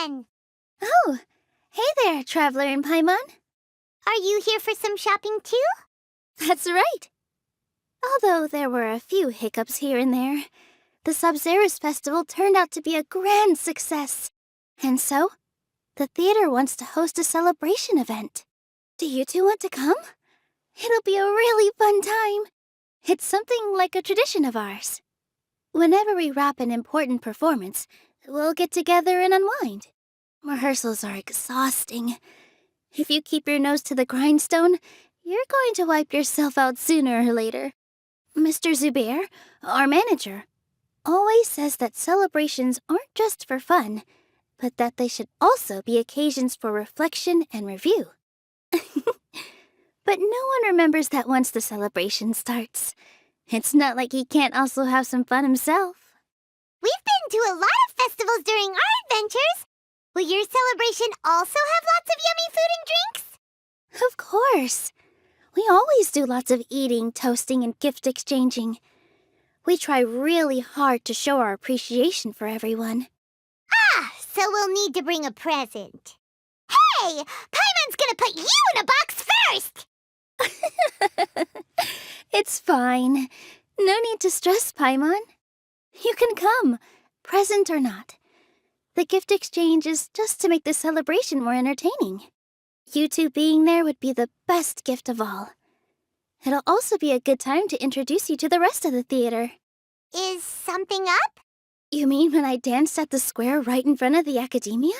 again! Oh, hey there, Traveler and Paimon. Are you here for some shopping too? That's right. Although there were a few hiccups here and there, the Sabzerus Festival turned out to be a grand success. And so, the theater wants to host a celebration event. Do you two want to come? It'll be a really fun time. It's something like a tradition of ours. Whenever we wrap an important performance, we'll get together and unwind. Rehearsals are exhausting. If you keep your nose to the grindstone, you're going to wipe yourself out sooner or later. Mr. Zubair, our manager, always says that celebrations aren't just for fun, but that they should also be occasions for reflection and review. But no one remembers that once the celebration starts. It's not like he can't also have some fun himself. We've been to a lot of festivals during our adventures. Will your celebration also have lots of yummy food and drinks? Of course. We always do lots of eating, toasting, and gift exchanging. We try really hard to show our appreciation for everyone. So we'll need to bring a present. Hey! Paimon's gonna put you in a box first! It's fine. No need to stress, Paimon. You can come, present or not. The gift exchange is just to make the celebration more entertaining. You two being there would be the best gift of all. It'll also be a good time to introduce you to the rest of the theater. Is something up? You mean when I danced at the square right in front of the academia?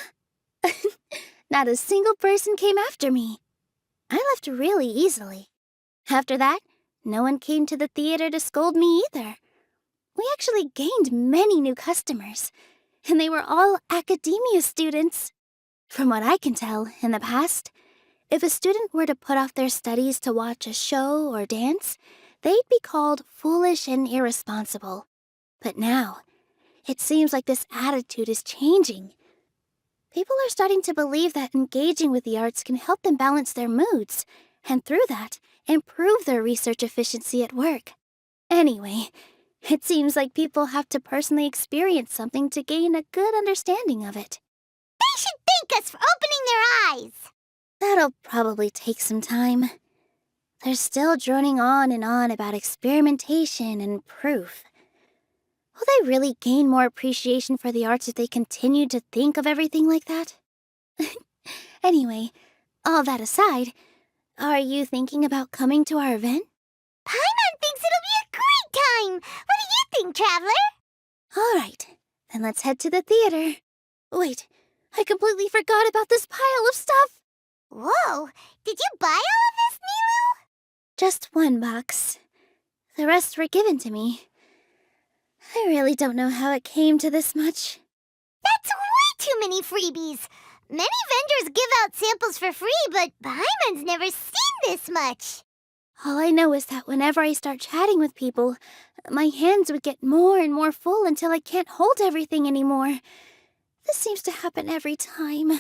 Not a single person came after me. I left really easily. After that, no one came to the theater to scold me either. We actually gained many new customers, and they were all academia students. From what I can tell, in the past, if a student were to put off their studies to watch a show or dance, they'd be called foolish and irresponsible. But now, it seems like this attitude is changing. People are starting to believe that engaging with the arts can help them balance their moods, and through that, improve their research efficiency at work. Anyway, it seems like people have to personally experience something to gain a good understanding of it. They should thank us for opening their eyes! That'll probably take some time. They're still droning on and on about experimentation and proof. Will they really gain more appreciation for the arts if they continue to think of everything like that? Anyway, all that aside, are you thinking about coming to our event? Paimon thinks it'll be a great time! What do you think, Traveler? All right, then let's head to the theater. Wait, I completely forgot about this pile of stuff. Whoa! Did you buy all of this, Nilu? Just one box. The rest were given to me. I really don't know how it came to this much. That's way too many freebies! Many vendors give out samples for free, but Paimon's never seen this much. All I know is that whenever I start chatting with people, my hands would get more and more full until I can't hold everything anymore. This seems to happen every time.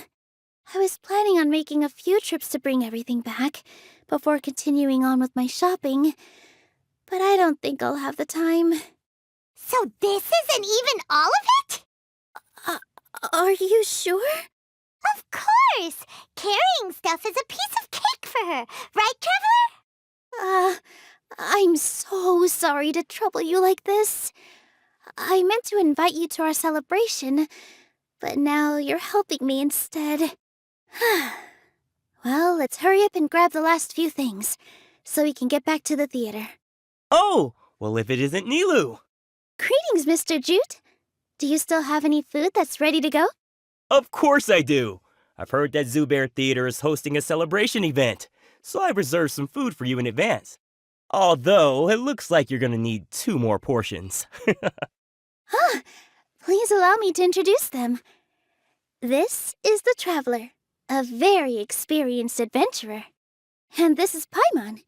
I was planning on making a few trips to bring everything back before continuing on with my shopping, but I don't think I'll have the time. So this isn't even all of it? Are you sure? Of course! Carrying stuff is a piece of cake for her, right, Traveler? I'm so sorry to trouble you like this. I meant to invite you to our celebration, but now you're helping me instead. Well, let's hurry up and grab the last few things, so we can get back to the theater. Oh, well, if it isn't Nilu. Greetings, Mr. Jute. Do you still have any food that's ready to go? Of course I do. I've heard that Zubair Theater is hosting a celebration event, so I've reserved some food for you in advance. Although, it looks like you're gonna need 2 more portions. Please allow me to introduce them. This is the Traveler, a very experienced adventurer. And this is Paimon,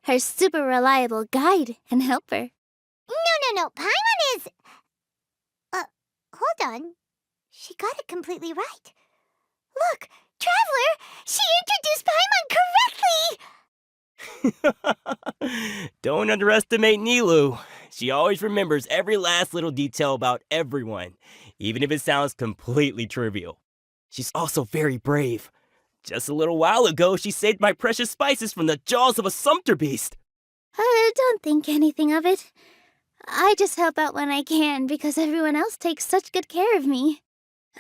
her super reliable guide and helper. No. Paimon is... hold on. She got it completely right. Look, Traveler! She introduced Paimon correctly! Don't underestimate Nilu. She always remembers every last little detail about everyone, even if it sounds completely trivial. She's also very brave. Just a little while ago, she saved my precious spices from the jaws of a sumpter beast. Don't think anything of it. I just help out when I can because everyone else takes such good care of me.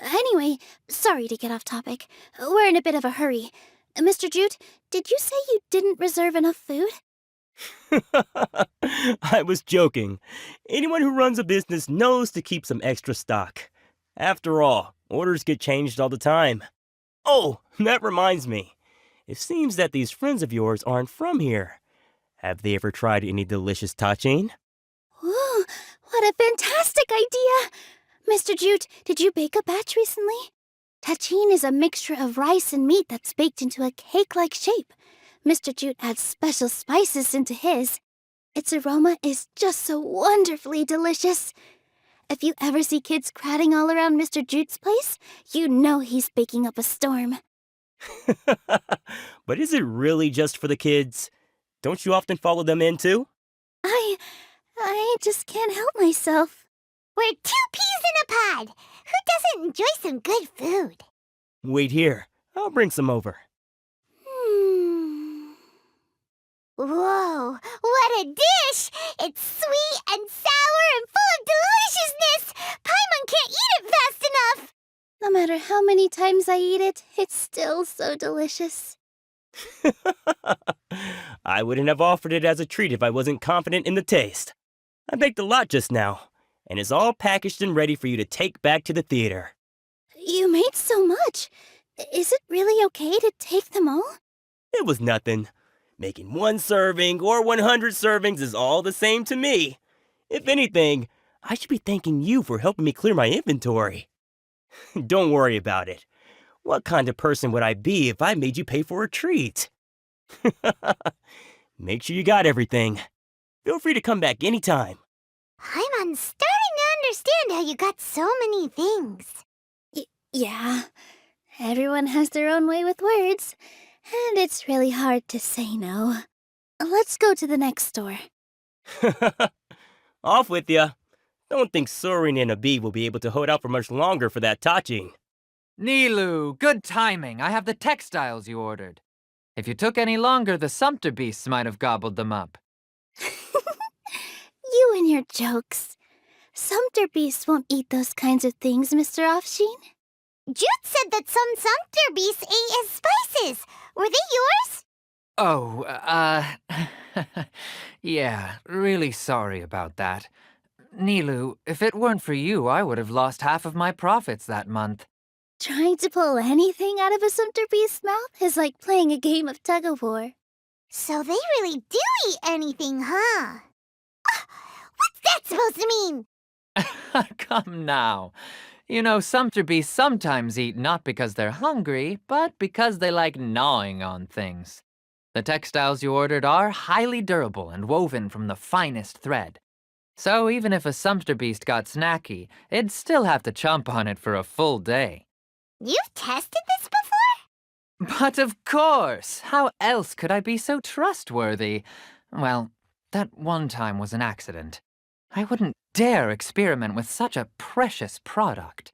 Anyway, sorry to get off topic. We're in a bit of a hurry. Mr. Jute, did you say you didn't reserve enough food? I was joking. Anyone who runs a business knows to keep some extra stock. After all, orders get changed all the time. Oh, that reminds me. It seems that these friends of yours aren't from here. Have they ever tried any delicious tachin? Ooh, what a fantastic idea! Mr. Jute, did you bake a batch recently? Tachin is a mixture of rice and meat that's baked into a cake-like shape. Mr. Jute adds special spices into his. Its aroma is just so wonderfully delicious. If you ever see kids crowding all around Mr. Jute's place, you know he's baking up a storm. But is it really just for the kids? Don't you often follow them in too? I just can't help myself. We're 2 peas in a pod. Who doesn't enjoy some good food? Wait here. I'll bring some over. Whoa, what a dish! It's sweet and sour and full of deliciousness! Paimon can't eat it fast enough! No matter how many times I eat it, it's still so delicious. I wouldn't have offered it as a treat if I wasn't confident in the taste. I baked a lot just now, and it's all packaged and ready for you to take back to the theater. You made so much. Is it really okay to take them all? It was nothing. Making 1 serving or 100 servings is all the same to me. If anything, I should be thanking you for helping me clear my inventory. Don't worry about it. What kind of person would I be if I made you pay for a treat? Make sure you got everything. Feel free to come back anytime. I'm starting to understand how you got so many things. Yeah, everyone has their own way with words, and it's really hard to say no. Let's go to the next store. Off with ya. Don't think Sorin and Abi will be able to hold out for much longer for that tachin. Nilu, good timing. I have the textiles you ordered. If you took any longer, the sumpter beasts might have gobbled them up. You and your jokes. Sumpter beasts won't eat those kinds of things, Mr. Offsheen. Jute said that some sumpter beasts ate his spices. Were they yours? Oh, yeah, really sorry about that. Nilu, if it weren't for you, I would have lost half of my profits that month. Trying to pull anything out of a sumpter beast's mouth is like playing a game of tug-of-war. So they really do eat anything, huh? What's that supposed to mean? Come now. You know, sumpter beasts sometimes eat not because they're hungry, but because they like gnawing on things. The textiles you ordered are highly durable and woven from the finest thread. So even if a sumpter beast got snacky, it'd still have to chomp on it for a full day. You've tested this before? But of course! How else could I be so trustworthy? Well, that one time was an accident. I wouldn't dare experiment with such a precious product.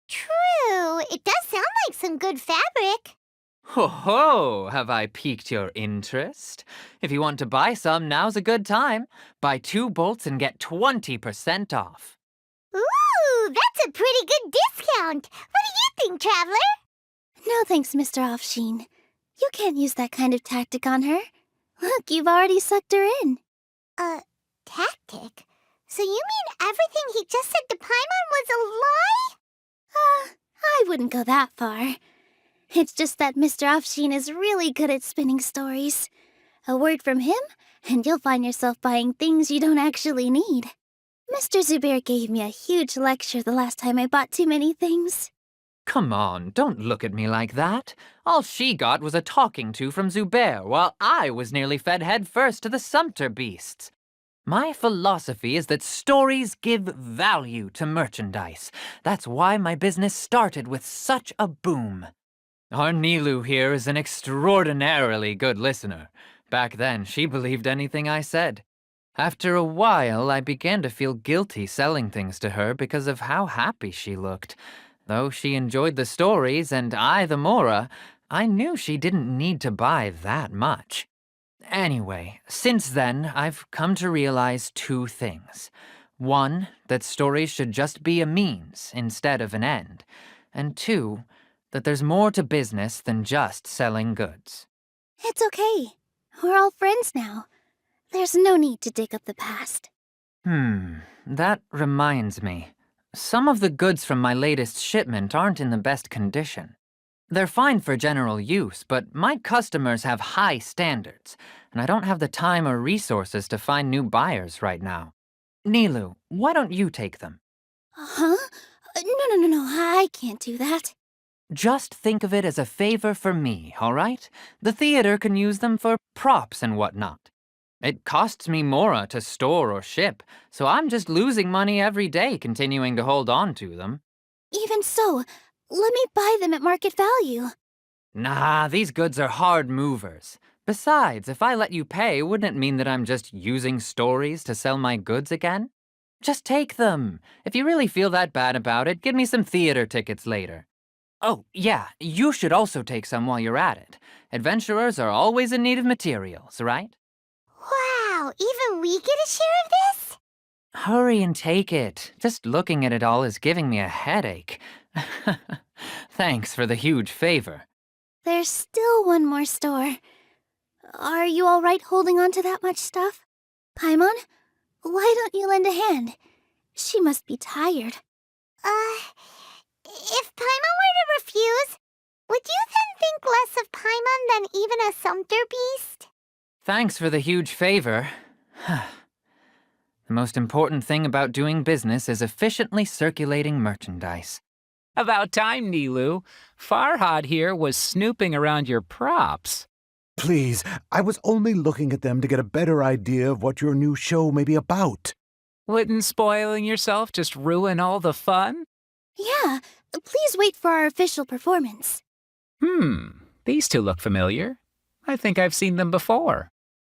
True. It does sound like some good fabric. Ho ho! Have I piqued your interest? If you want to buy some, now's a good time. Buy 2 bolts and get 20% off. Ooh, that's a pretty good discount. What do you think, Traveler? No thanks, Mr. Offsheen. You can't use that kind of tactic on her. Look, you've already sucked her in. Tactic? So you mean everything he just said to Paimon was a lie? I wouldn't go that far. It's just that Mr. Offsheen is really good at spinning stories. A word from him, and you'll find yourself buying things you don't actually need. Mr. Zubair gave me a huge lecture the last time I bought too many things. Come on, don't look at me like that. All she got was a talking to from Zubair, while I was nearly fed head first to the sumpter beasts. My philosophy is that stories give value to merchandise. That's why my business started with such a boom. Our Nilu here is an extraordinarily good listener. Back then, she believed anything I said. After a while, I began to feel guilty selling things to her because of how happy she looked. Though she enjoyed the stories and I the Mora, I knew she didn't need to buy that much. Anyway, since then, I've come to realize two things. One, that stories should just be a means instead of an end. And two, that there's more to business than just selling goods. It's okay. We're all friends now. There's no need to dig up the past. That reminds me. Some of the goods from my latest shipment aren't in the best condition. They're fine for general use, but my customers have high standards, and I don't have the time or resources to find new buyers right now. Nilu, why don't you take them? Huh? No, I can't do that. Just think of it as a favor for me, all right? The theater can use them for props and whatnot. It costs me Mora to store or ship, so I'm just losing money every day continuing to hold on to them. Even so, let me buy them at market value. Nah, these goods are hard movers. Besides, if I let you pay, wouldn't it mean that I'm just using stories to sell my goods again? Just take them. If you really feel that bad about it, give me some theater tickets later. Oh, yeah, you should also take some while you're at it. Adventurers are always in need of materials, right? Wow, even we get a share of this? Hurry and take it. Just looking at it all is giving me a headache. Thanks for the huge favor. There's still one more store. Are you all right holding on to that much stuff? Paimon, why don't you lend a hand? She must be tired. If Paimon were to refuse, would you then think less of Paimon than even a sumpter beast? Thanks for the huge favor. The most important thing about doing business is efficiently circulating merchandise. About time, Nilu. Farhad here was snooping around your props. Please, I was only looking at them to get a better idea of what your new show may be about. Wouldn't spoiling yourself just ruin all the fun? Yeah, please wait for our official performance. These two look familiar. I think I've seen them before.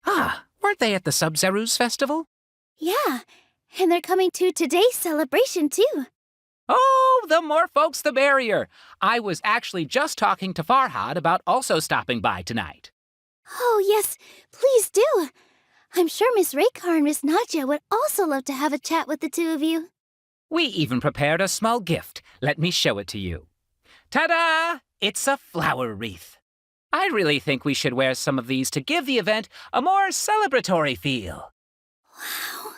Ah, weren't they at the Sub-Zerus festival? Yeah, and they're coming to today's celebration too. Oh, the more folks the merrier. I was actually just talking to Farhad about also stopping by tonight. Oh yes, please do. I'm sure Miss Raykar and Miss Nadja would also love to have a chat with the two of you. We even prepared a small gift. Let me show it to you. Ta-da! It's a flower wreath. I really think we should wear some of these to give the event a more celebratory feel. Wow,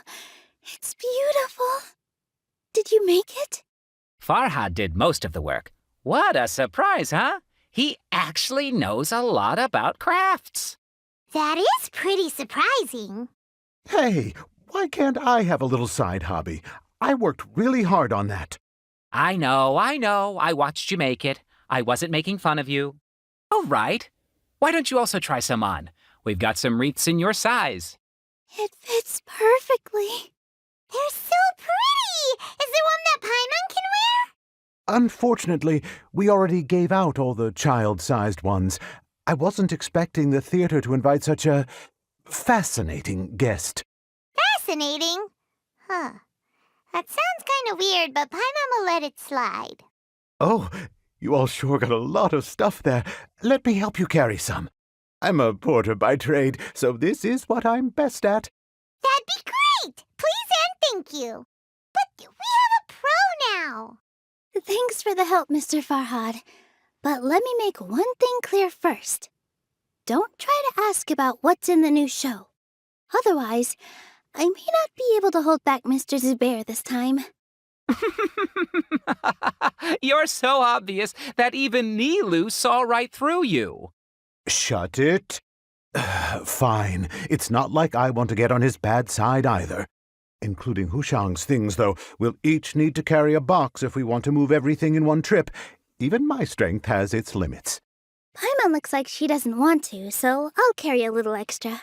it's beautiful. Did you make it? Farhad did most of the work. What a surprise, huh? He actually knows a lot about crafts. That is pretty surprising. Hey, why can't I have a little side hobby? I worked really hard on that. I know. I watched you make it. I wasn't making fun of you. All right. Why don't you also try some on? We've got some wreaths in your size. It fits perfectly. They're so pretty! Is there one that Paimon can wear? Unfortunately, we already gave out all the child-sized ones. I wasn't expecting the theater to invite such a fascinating guest. Fascinating. Huh. That sounds kind of weird, but Paimon will let it slide. Oh, you all sure got a lot of stuff there. Let me help you carry some. I'm a porter by trade, so this is what I'm best at. That'd be great! Please and thank you. But we have a pro now. Thanks for the help, Mr. Farhad. But let me make one thing clear first. Don't try to ask about what's in the new show. Otherwise, I may not be able to hold back Mr. Zubair this time. You're so obvious that even Nilu saw right through you. Shut it. Fine. It's not like I want to get on his bad side either. Including Hushang's things, though, we'll each need to carry a box if we want to move everything in one trip. Even my strength has its limits. Paimon looks like she doesn't want to, so I'll carry a little extra.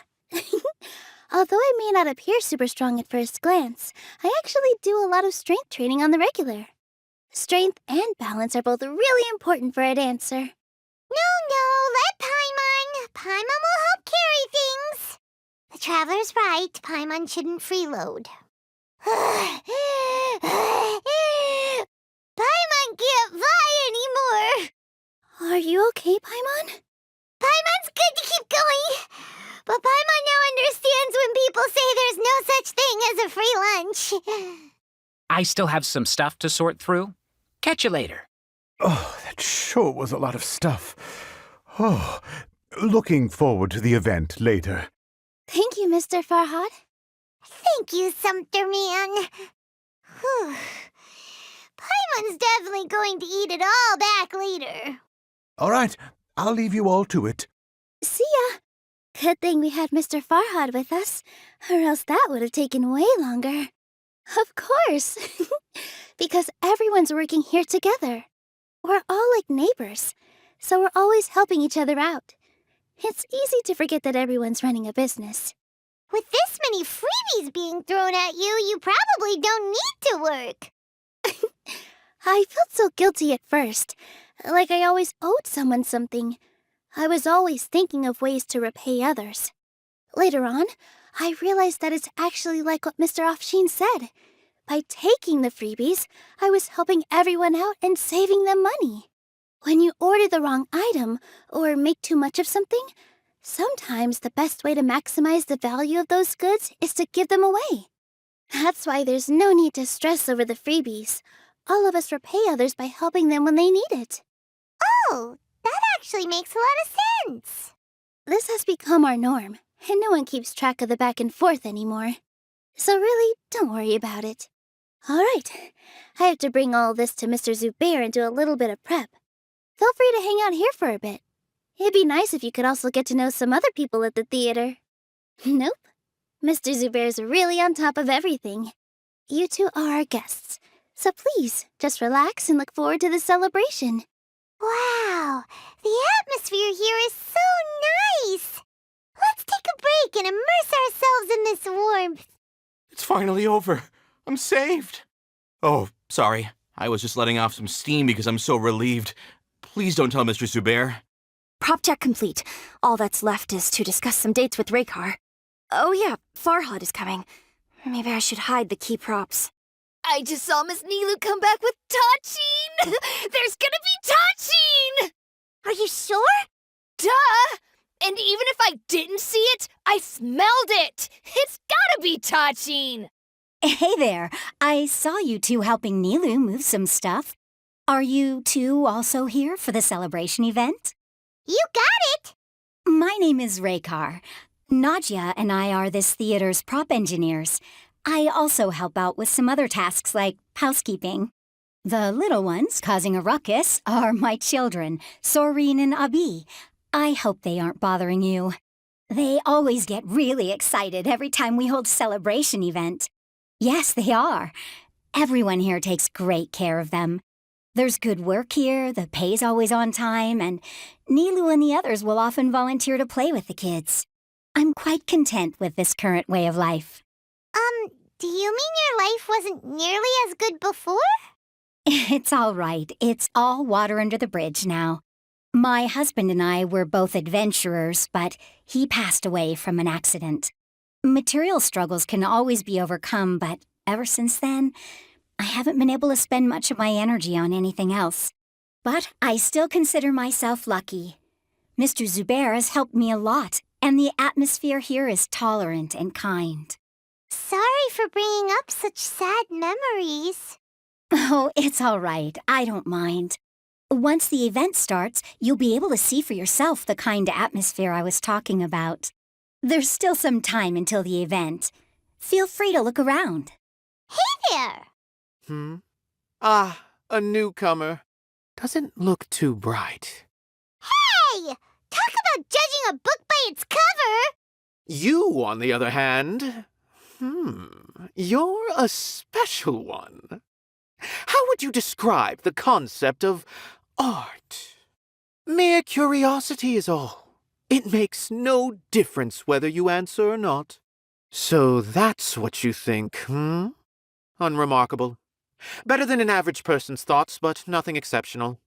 Although I may not appear super strong at first glance, I actually do a lot of strength training on the regular. Strength and balance are both really important for a dancer. No, let Paimon. Paimon will help carry things. The traveler's right. Paimon shouldn't freeload. Paimon can't much. I still have some stuff to sort through. Catch you later. Oh, that sure was a lot of stuff. Oh, looking forward to the event later. Thank you, Mr. Farhad. Thank you, Sumpter Man. Whew. Paimon's definitely going to eat it all back later. All right, I'll leave you all to it. See ya. Good thing we had Mr. Farhad with us, or else that would have taken way longer. Of course. Because everyone's working here together. We're all like neighbors, so we're always helping each other out. It's easy to forget that everyone's running a business. With this many freebies being thrown at you, you probably don't need to work. I felt so guilty at first, like I always owed someone something. I was always thinking of ways to repay others. Later on, I realized that it's actually like what Mr. Afshin said. By taking the freebies, I was helping everyone out and saving them money. When you order the wrong item or make too much of something, sometimes the best way to maximize the value of those goods is to give them away. That's why there's no need to stress over the freebies. All of us repay others by helping them when they need it. Oh, that actually makes a lot of sense. This has become our norm, and no one keeps track of the back and forth anymore. So really, don't worry about it. All right, I have to bring all this to Mr. Zubair and do a little bit of prep. Feel free to hang out here for a bit. It'd be nice if you could also get to know some other people at the theater. Nope. Mr. Zubair's really on top of everything. You two are our guests, so please, just relax and look forward to the celebration. Wow, the atmosphere here is so nice. Let's take a break and immerse ourselves in this warmth. It's finally over. I'm saved. Oh, sorry. I was just letting off some steam because I'm so relieved. Please don't tell Mr. Zubair. Prop check complete. All that's left is to discuss some dates with Raykar. Oh yeah, Farhad is coming. Maybe I should hide the key props. I just saw Miss Nilu come back with Tachin! There's gonna be Tachin! Are you sure? Duh! And even if I didn't see it, I smelled it! It's gotta be Tachin! Hey there. I saw you two helping Nilu move some stuff. Are you two also here for the celebration event? You got it! My name is Raykar. Nadia and I are this theater's prop engineers. I also help out with some other tasks like housekeeping. The little ones causing a ruckus are my children, Soreen and Abi. I hope they aren't bothering you. They always get really excited every time we hold a celebration event. Yes, they are. Everyone here takes great care of them. There's good work here, the pay's always on time, and Nilu and the others will often volunteer to play with the kids. I'm quite content with this current way of life. Do you mean your life wasn't nearly as good before? It's all right. It's all water under the bridge now. My husband and I were both adventurers, but he passed away from an accident. Material struggles can always be overcome, but ever since then, I haven't been able to spend much of my energy on anything else. But I still consider myself lucky. Mr. Zubair has helped me a lot, and the atmosphere here is tolerant and kind. Sorry for bringing up such sad memories. Oh, it's all right. I don't mind. Once the event starts, you'll be able to see for yourself the kind of atmosphere I was talking about. There's still some time until the event. Feel free to look around. Hey there! Ah, a newcomer. Doesn't look too bright. Hey! Talk about judging a book by its cover! You, on the other hand, you're a special one. How would you describe the concept of art? Mere curiosity is all. It makes no difference whether you answer or not. So that's what you think, Unremarkable. Better than an average person's thoughts, but nothing exceptional.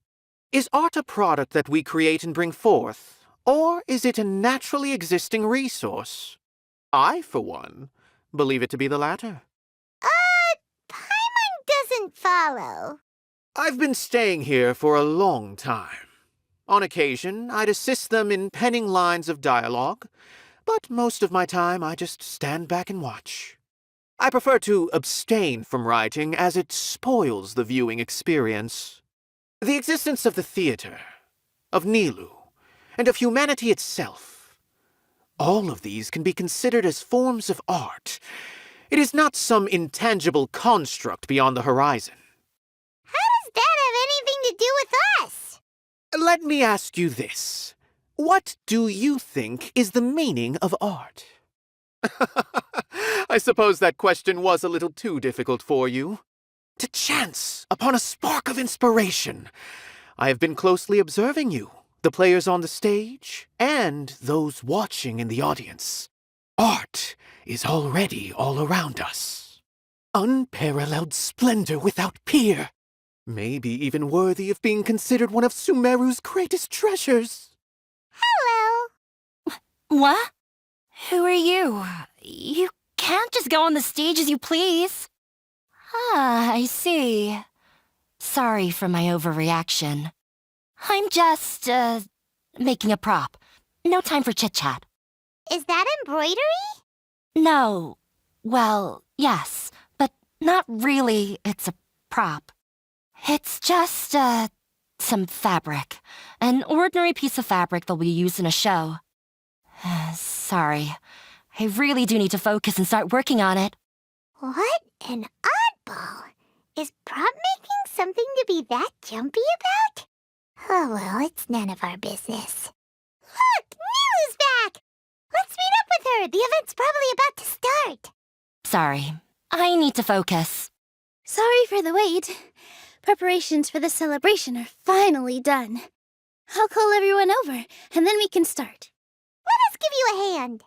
Is art a product that we create and bring forth, or is it a naturally existing resource? I, for one, believe it to be the latter. Paimon doesn't follow. I've been staying here for a long time. On occasion, I'd assist them in penning lines of dialogue, but most of my time I just stand back and watch. I prefer to abstain from writing as it spoils the viewing experience. The existence of the theater, of Nilu, and of humanity itself, all of these can be considered as forms of art. It is not some intangible construct beyond the horizon. How does that have anything to do with us? Let me ask you this. What do you think is the meaning of art? I suppose that question was a little too difficult for you. To chance upon a spark of inspiration. I have been closely observing you, the players on the stage, and those watching in the audience. Art is already all around us. Unparalleled splendor without peer. Maybe even worthy of being considered one of Sumeru's greatest treasures. Hello. What? Who are you? You can't just go on the stage as you please. Ah, I see. Sorry for my overreaction. I'm just, making a prop. No time for chit-chat. Is that embroidery? No. Well, yes, but not really. It's a prop. It's just, some fabric. An ordinary piece of fabric that will be used in a show. Sorry. I really do need to focus and start working on it. What an oddball. Is prop making something to be that jumpy about? Oh well, it's none of our business. Look, Nilu's back! Let's meet up with her. The event's probably about to start. Sorry. I need to focus. Sorry for the wait. Preparations for the celebration are finally done. I'll call everyone over, and then we can start. Let us give you a hand.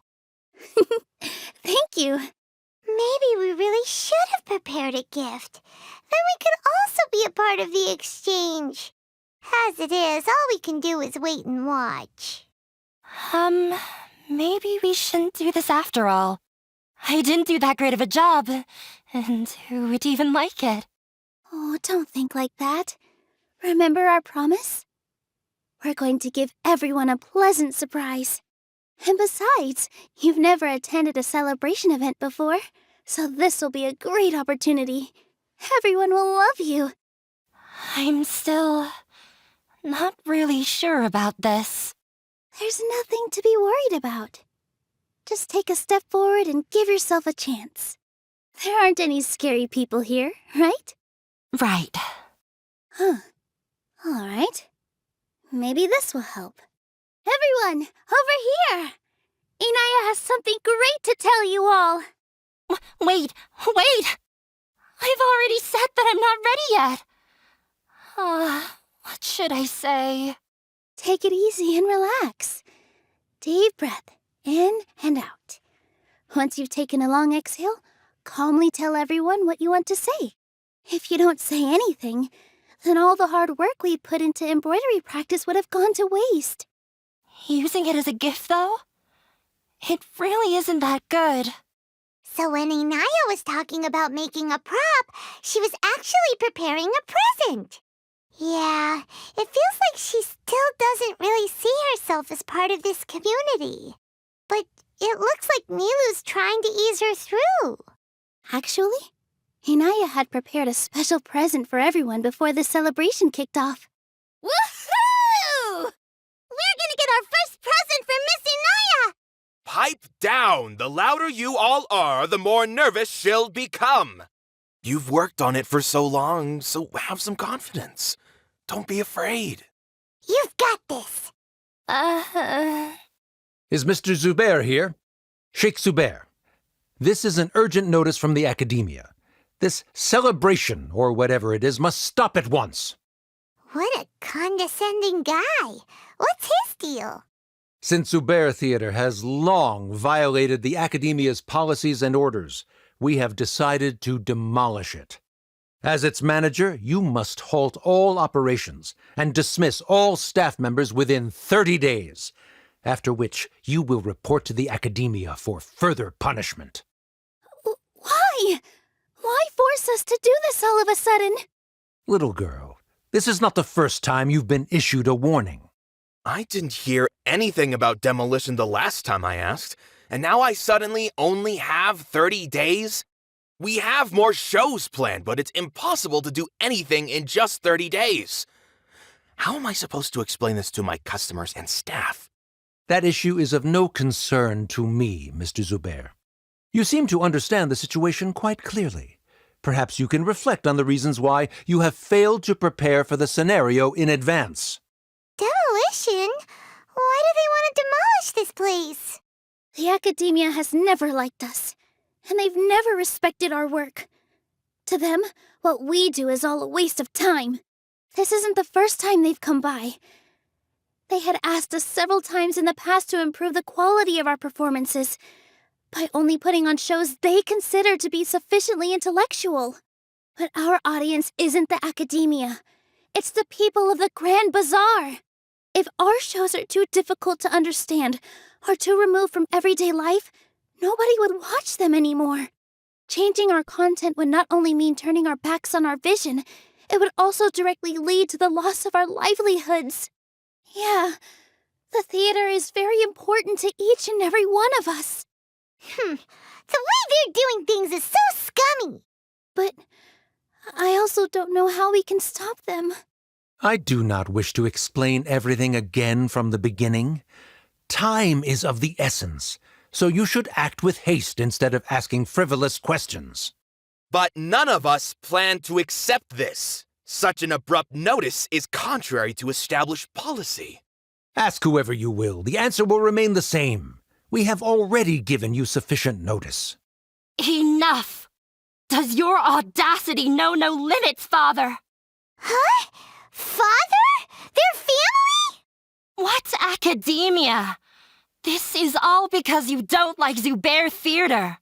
Thank you. Maybe we really should have prepared a gift. Then we could also be a part of the exchange. As it is, all we can do is wait and watch. Maybe we shouldn't do this after all. I didn't do that great of a job, and who would even like it? Oh, don't think like that. Remember our promise? We're going to give everyone a pleasant surprise. And besides, you've never attended a celebration event before, so this will be a great opportunity. Everyone will love you. I'm still not really sure about this. There's nothing to be worried about. Just take a step forward and give yourself a chance. There aren't any scary people here, right? Right. Huh. All right. Maybe this will help. Everyone, over here! Inaya has something great to tell you all. Wait! I've already said that I'm not ready yet. What should I say? Take it easy and relax. Deep breath, in and out. Once you've taken a long exhale, calmly tell everyone what you want to say. If you don't say anything, then all the hard work we put into embroidery practice would have gone to waste. Using it as a gift, though? It really isn't that good. So when Inaya was talking about making a prop, she was actually preparing a present. Yeah, it feels like she still doesn't really see herself as part of this community. But it looks like Nilu's trying to ease her through. Actually, Inaya had prepared a special present for everyone before the celebration kicked off. Woohoo! We're gonna get our first present for Miss Inaya! Pipe down! The louder you all are, the more nervous she'll become. You've worked on it for so long, so have some confidence. Don't be afraid. You've got this. Is Mr. Zubair here? Sheikh Zubair. This is an urgent notice from the Academia. This celebration, or whatever it is, must stop at once. What a condescending guy. What's his deal? Since Zubair Theater has long violated the Academia's policies and orders, we have decided to demolish it. As its manager, you must halt all operations and dismiss all staff members within 30 days, after which you will report to the Academia for further punishment. Why? Why force us to do this all of a sudden? Little girl, this is not the first time you've been issued a warning. I didn't hear anything about demolition the last time I asked, and now I suddenly only have 30 days? We have more shows planned, but it's impossible to do anything in just 30 days. How am I supposed to explain this to my customers and staff? That issue is of no concern to me, Mr. Zubair. You seem to understand the situation quite clearly. Perhaps you can reflect on the reasons why you have failed to prepare for the scenario in advance. Demolition? Why do they want to demolish this place? The academia has never liked us, and they've never respected our work. To them, what we do is all a waste of time. This isn't the first time they've come by. They had asked us several times in the past to improve the quality of our performances by only putting on shows they consider to be sufficiently intellectual. But our audience isn't the academia. It's the people of the Grand Bazaar. If our shows are too difficult to understand or too removed from everyday life, nobody would watch them anymore. Changing our content would not only mean turning our backs on our vision, it would also directly lead to the loss of our livelihoods. Yeah, the theater is very important to each and every one of us. The way they're doing things is so scummy. But I also don't know how we can stop them. I do not wish to explain everything again from the beginning. Time is of the essence, so you should act with haste instead of asking frivolous questions. But none of us plan to accept this. Such an abrupt notice is contrary to established policy. Ask whoever you will, the answer will remain the same. We have already given you sufficient notice. Enough! Does your audacity know no limits, Father? Huh? Father? Their family? What academia? This is all because you don't like Zubair Theater.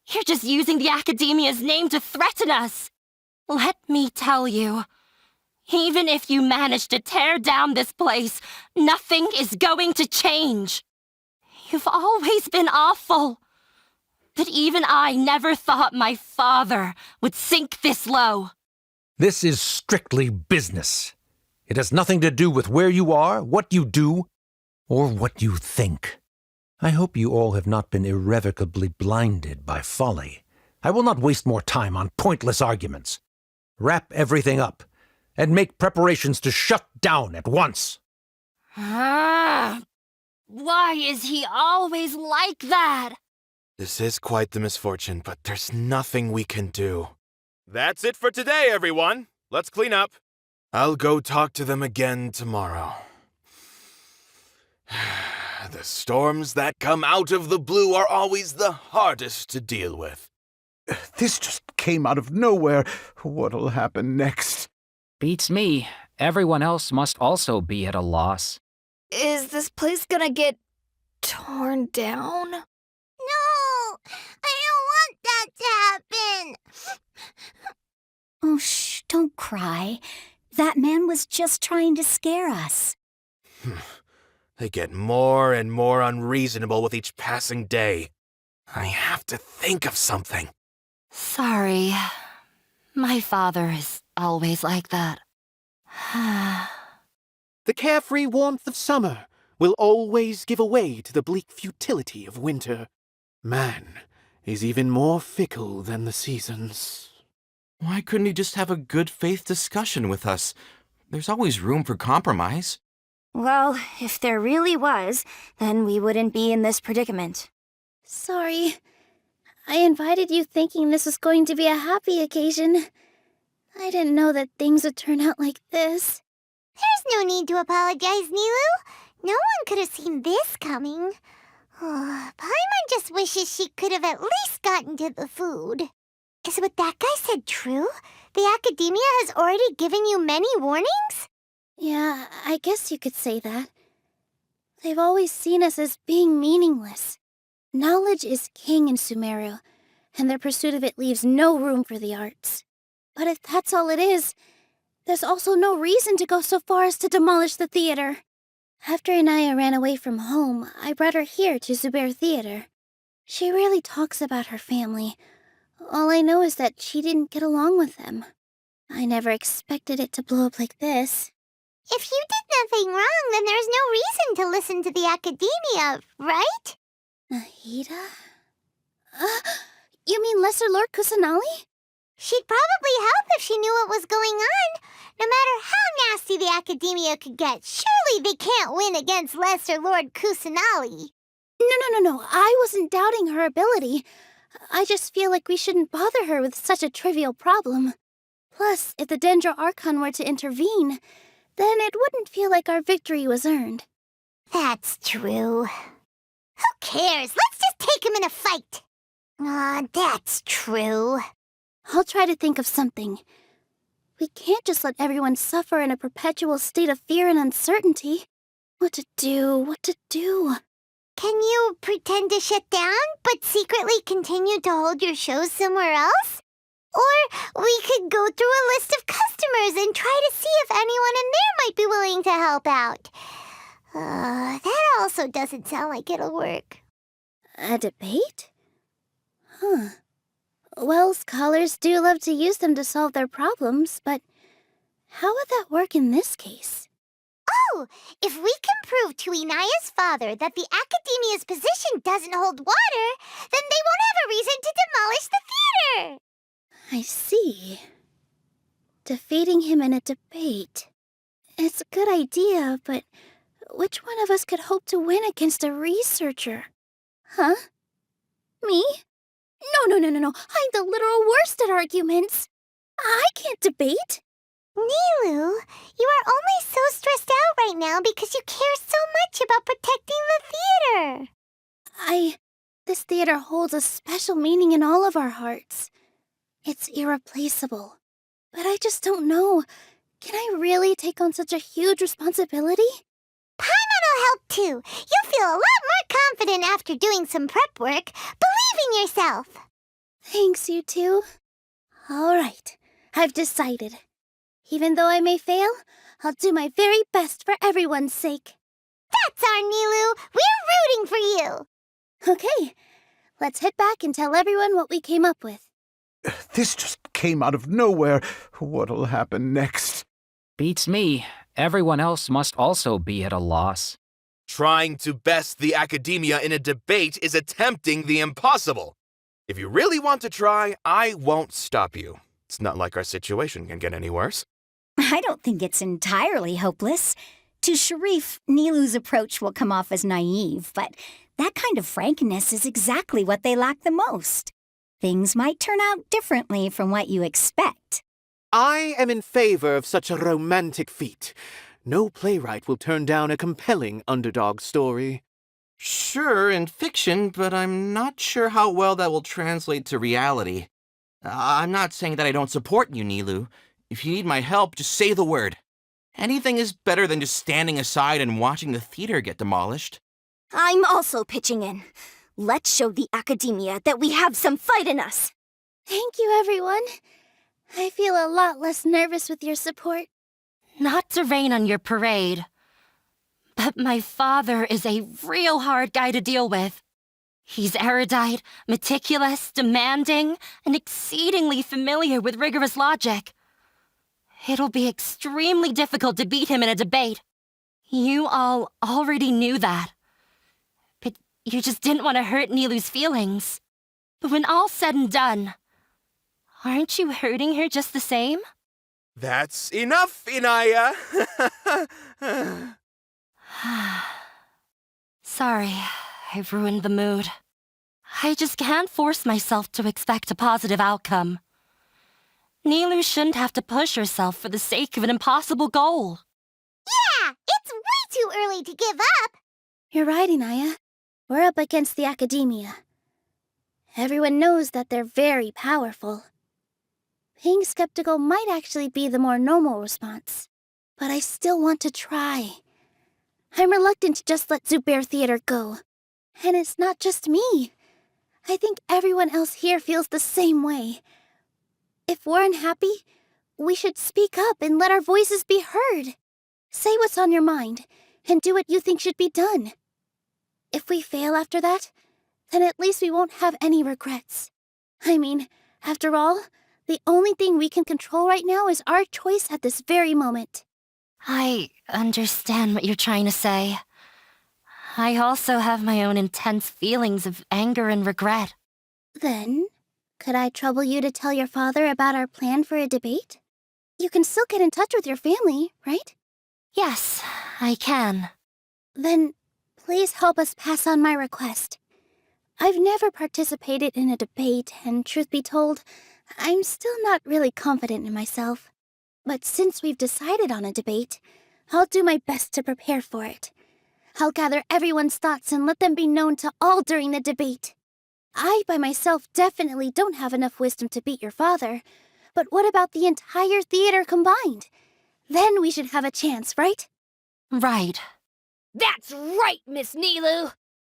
You're just using the academia's name to threaten us. Let me tell you, even if you manage to tear down this place, nothing is going to change. You've always been awful. But even I never thought my father would sink this low. This is strictly business. It has nothing to do with where you are, what you do, or what you think. I hope you all have not been irrevocably blinded by folly. I will not waste more time on pointless arguments. Wrap everything up, and make preparations to shut down at once. Why is he always like that? This is quite the misfortune, but there's nothing we can do. That's it for today, everyone. Let's clean up. I'll go talk to them again tomorrow. The storms that come out of the blue are always the hardest to deal with. This just came out of nowhere. What'll happen next? Beats me. Everyone else must also be at a loss. Is this place gonna get torn down? No! I don't want that to happen! Oh, shh, don't cry. That man was just trying to scare us. They get more and more unreasonable with each passing day. I have to think of something. Sorry. My father is always like that. The carefree warmth of summer will always give way to the bleak futility of winter. Man is even more fickle than the seasons. Why couldn't he just have a good faith discussion with us? There's always room for compromise. Well, if there really was, then we wouldn't be in this predicament. Sorry. I invited you thinking this was going to be a happy occasion. I didn't know that things would turn out like this. There's no need to apologize, Nilu. No one could have seen this coming. Oh, Paimon just wishes she could have at least gotten to the food. Is what that guy said true? The academia has already given you many warnings? Yeah, I guess you could say that. They've always seen us as being meaningless. Knowledge is king in Sumeru, and their pursuit of it leaves no room for the arts. But if that's all it is, there's also no reason to go so far as to demolish the theater. After Inaya ran away from home, I brought her here to Zubair Theater. She rarely talks about her family. All I know is that she didn't get along with them. I never expected it to blow up like this. If you did nothing wrong, then there's no reason to listen to the academia, right? Nahida? You mean Lesser Lord Kusanali? She'd probably help if she knew what was going on. No matter how nasty the academia could get, surely they can't win against Lesser Lord Kusanali. No. I wasn't doubting her ability. I just feel like we shouldn't bother her with such a trivial problem. Plus, if the Dendro Archon were to intervene, then it wouldn't feel like our victory was earned. That's true. Who cares? Let's just take him in a fight. That's true. I'll try to think of something. We can't just let everyone suffer in a perpetual state of fear and uncertainty. What to do? Can you pretend to shut down, but secretly continue to hold your shows somewhere else? Or we could go through a list of customers and try to see if anyone in there might be willing to help out. That also doesn't sound like it'll work. A debate? Huh. Well, scholars do love to use them to solve their problems, but how would that work in this case? Oh, if we can prove to Inaya's father that the academia's position doesn't hold water, then they won't have a reason to demolish the theater. I see. Defeating him in a debate. It's a good idea, but which one of us could hope to win against a researcher? Huh? Me? No. I'm the literal worst at arguments. I can't debate. Nilu, you are only so stressed out right now because you care so much about protecting the theater. This theater holds a special meaning in all of our hearts. It's irreplaceable. But I just don't know. Can I really take on such a huge responsibility? Paimon'll help too. You'll feel a lot more confident after doing some prep work. Believe in yourself. Thanks, you two. All right, I've decided. Even though I may fail, I'll do my very best for everyone's sake. That's our Nilu. We're rooting for you. Okay, let's head back and tell everyone what we came up with. This just came out of nowhere. What'll happen next? Beats me. Everyone else must also be at a loss. Trying to best the academia in a debate is attempting the impossible. If you really want to try, I won't stop you. It's not like our situation can get any worse. I don't think it's entirely hopeless. To Sharif, Nilu's approach will come off as naive, but that kind of frankness is exactly what they lack the most. Things might turn out differently from what you expect. I am in favor of such a romantic feat. No playwright will turn down a compelling underdog story. Sure, in fiction, but I'm not sure how well that will translate to reality. I'm not saying that I don't support you, Nilu. If you need my help, just say the word. Anything is better than just standing aside and watching the theater get demolished. I'm also pitching in. Let's show the academia that we have some fight in us. Thank you, everyone. I feel a lot less nervous with your support. Not to rain on your parade, but my father is a real hard guy to deal with. He's erudite, meticulous, demanding, and exceedingly familiar with rigorous logic. It'll be extremely difficult to beat him in a debate. You all already knew that. But you just didn't want to hurt Nilu's feelings. But when all's said and done, aren't you hurting her just the same? That's enough, Inaya. Sorry, I've ruined the mood. I just can't force myself to expect a positive outcome. Nilu shouldn't have to push herself for the sake of an impossible goal. Yeah, it's way too early to give up. You're right, Inaya. We're up against the academia. Everyone knows that they're very powerful. Being skeptical might actually be the more normal response. But I still want to try. I'm reluctant to just let Zubair Theater go. And it's not just me. I think everyone else here feels the same way. If we're unhappy, we should speak up and let our voices be heard. Say what's on your mind, and do what you think should be done. If we fail after that, then at least we won't have any regrets. I mean, after all, the only thing we can control right now is our choice at this very moment. I understand what you're trying to say. I also have my own intense feelings of anger and regret. Then, Could I trouble you to tell your father about our plan for a debate? You can still get in touch with your family, right? Yes, I can. Then please help us pass on my request. I've never participated in a debate, and truth be told, I'm still not really confident in myself. But since we've decided on a debate, I'll do my best to prepare for it. I'll gather everyone's thoughts and let them be known to all during the debate. I, by myself, definitely don't have enough wisdom to beat your father. But what about the entire theater combined? Then we should have a chance, right? Right. That's right, Miss Nilu!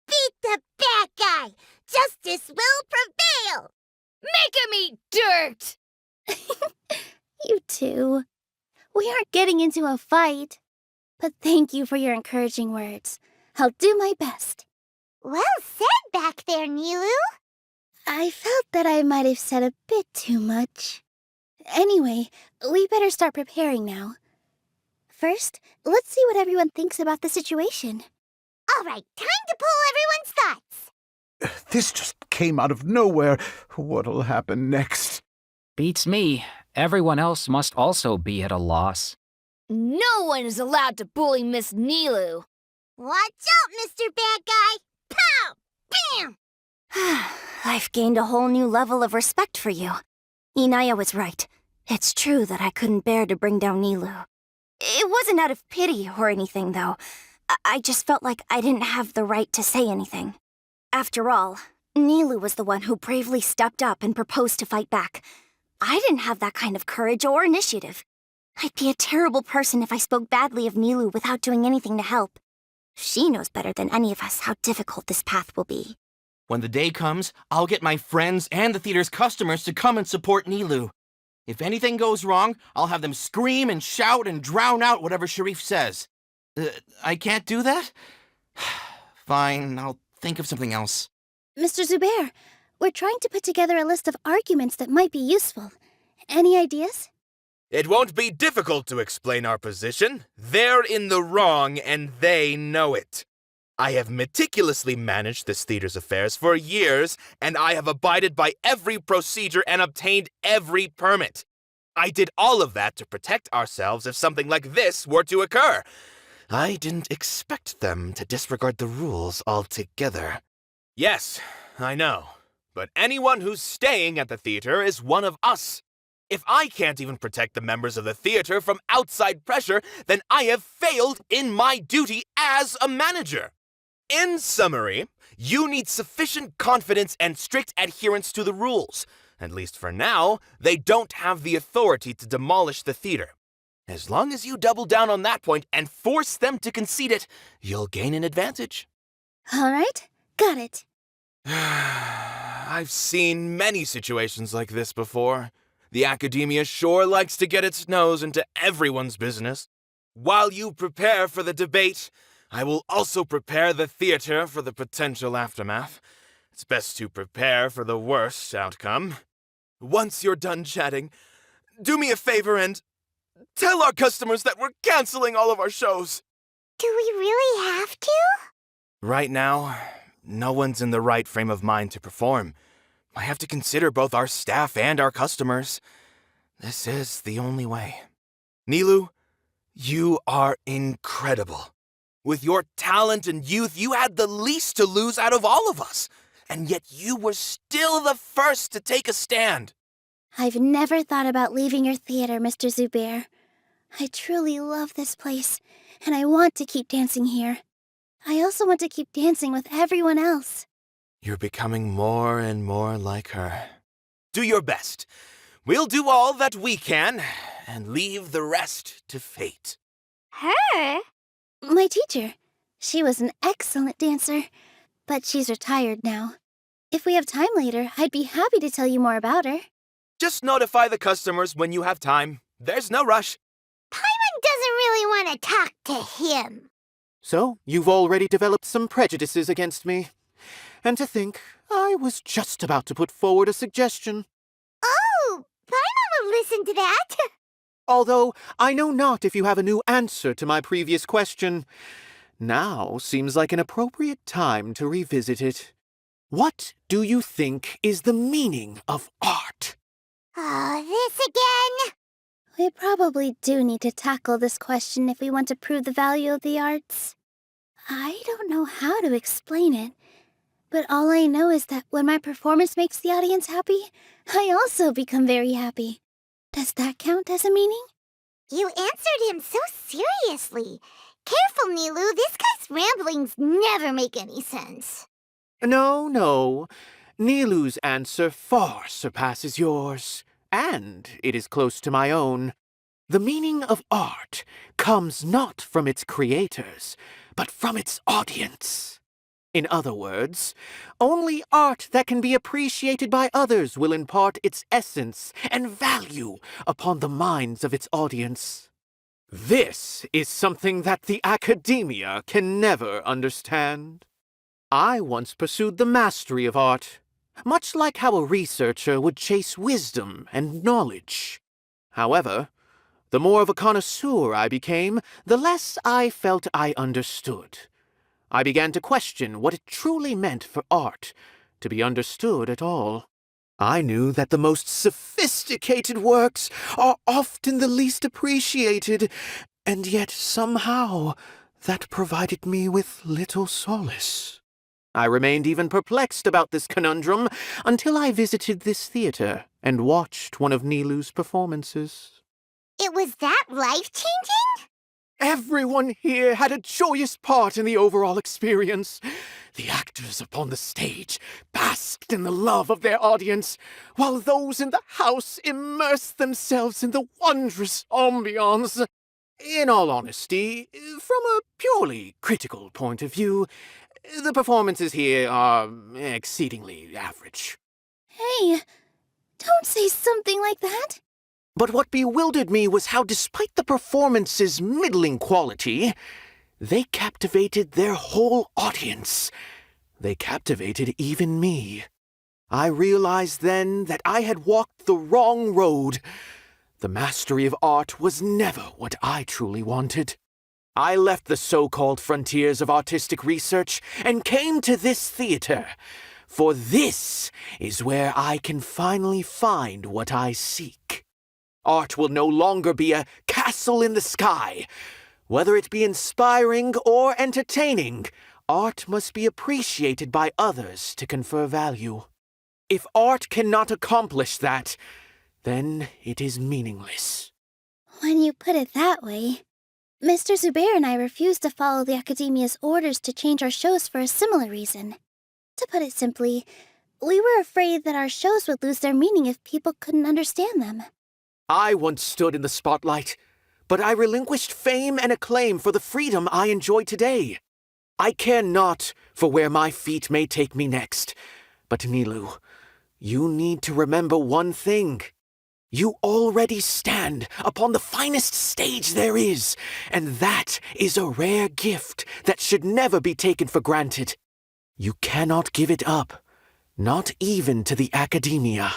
Beat the bad guy! Justice will prevail! Make him eat dirt! You two. We aren't getting into a fight. But thank you for your encouraging words. I'll do my best. Well said back there, Nilu. I felt that I might have said a bit too much. Anyway, we better start preparing now. First, let's see what everyone thinks about the situation. All right, time to pull everyone's thoughts. This just came out of nowhere. What'll happen next? Beats me. Everyone else must also be at a loss. No one is allowed to bully Miss Nilu. Watch out, Mr. Bad Guy! Pow! Bam! I've gained a whole new level of respect for you. Inaya was right. It's true that I couldn't bear to bring down Nilu. It wasn't out of pity or anything, though. I just felt like I didn't have the right to say anything. After all, Nilu was the one who bravely stepped up and proposed to fight back. I didn't have that kind of courage or initiative. I'd be a terrible person if I spoke badly of Nilu without doing anything to help. She knows better than any of us how difficult this path will be. When the day comes, I'll get my friends and the theater's customers to come and support Nilu. If anything goes wrong, I'll have them scream and shout and drown out whatever Sharif says. I can't do that? Fine, I'll think of something else. Mr. Zubair, we're trying to put together a list of arguments that might be useful. Any ideas? It won't be difficult to explain our position. They're in the wrong, and they know it. I have meticulously managed this theater's affairs for years, and I have abided by every procedure and obtained every permit. I did all of that to protect ourselves if something like this were to occur. I didn't expect them to disregard the rules altogether. Yes, I know. But anyone who's staying at the theater is one of us. If I can't even protect the members of the theater from outside pressure, then I have failed in my duty as a manager. In summary, you need sufficient confidence and strict adherence to the rules. At least for now, they don't have the authority to demolish the theater. As long as you double down on that point and force them to concede it, you'll gain an advantage. All right, got it. I've seen many situations like this before. The academia sure likes to get its nose into everyone's business. While you prepare for the debate, I will also prepare the theater for the potential aftermath. It's best to prepare for the worst outcome. Once you're done chatting, do me a favor and tell our customers that we're canceling all of our shows. Do we really have to? Right now, no one's in the right frame of mind to perform. I have to consider both our staff and our customers. This is the only way. Nilu, you are incredible. With your talent and youth, you had the least to lose out of all of us. And yet you were still the first to take a stand. I've never thought about leaving your theater, Mr. Zubair. I truly love this place, and I want to keep dancing here. I also want to keep dancing with everyone else. You're becoming more and more like her. Do your best. We'll do all that we can, and leave the rest to fate. Her? My teacher. She was an excellent dancer, but she's retired now. If we have time later, I'd be happy to tell you more about her. Just notify the customers when you have time. There's no rush. Paimon doesn't really want to talk to him. So, you've already developed some prejudices against me. And to think, I was just about to put forward a suggestion. Oh, Paimon will listen to that. Although, I know not if you have a new answer to my previous question. Now seems like an appropriate time to revisit it. What do you think is the meaning of art? Oh, this again? We probably do need to tackle this question if we want to prove the value of the arts. I don't know how to explain it, but all I know is that when my performance makes the audience happy, I also become very happy. Does that count as a meaning? You answered him so seriously. Careful, Nilu, this guy's ramblings never make any sense. No. Nilu's answer far surpasses yours, and it is close to my own. The meaning of art comes not from its creators, but from its audience. In other words, only art that can be appreciated by others will impart its essence and value upon the minds of its audience. This is something that the academia can never understand. I once pursued the mastery of art, much like how a researcher would chase wisdom and knowledge. However, the more of a connoisseur I became, the less I felt I understood. I began to question what it truly meant for art to be understood at all. I knew that the most sophisticated works are often the least appreciated, and yet somehow that provided me with little solace. I remained even perplexed about this conundrum until I visited this theater and watched one of Nilu's performances. It was that life-changing? Everyone here had a joyous part in the overall experience. The actors upon the stage basked in the love of their audience, while those in the house immersed themselves in the wondrous ambiance. In all honesty, from a purely critical point of view, the performances here are exceedingly average. Hey, don't say something like that. But what bewildered me was how, despite the performance's middling quality, they captivated their whole audience. They captivated even me. I realized then that I had walked the wrong road. The mastery of art was never what I truly wanted. I left the so-called frontiers of artistic research and came to this theater, for this is where I can finally find what I seek. Art will no longer be a castle in the sky. Whether it be inspiring or entertaining, art must be appreciated by others to confer value. If art cannot accomplish that, then it is meaningless. When you put it that way, Mr. Zubair and I refused to follow the Academia's orders to change our shows for a similar reason. To put it simply, we were afraid that our shows would lose their meaning if people couldn't understand them. I once stood in the spotlight, but I relinquished fame and acclaim for the freedom I enjoy today. I care not for where my feet may take me next. But Nilu, you need to remember one thing. You already stand upon the finest stage there is, and that is a rare gift that should never be taken for granted. You cannot give it up, not even to the academia.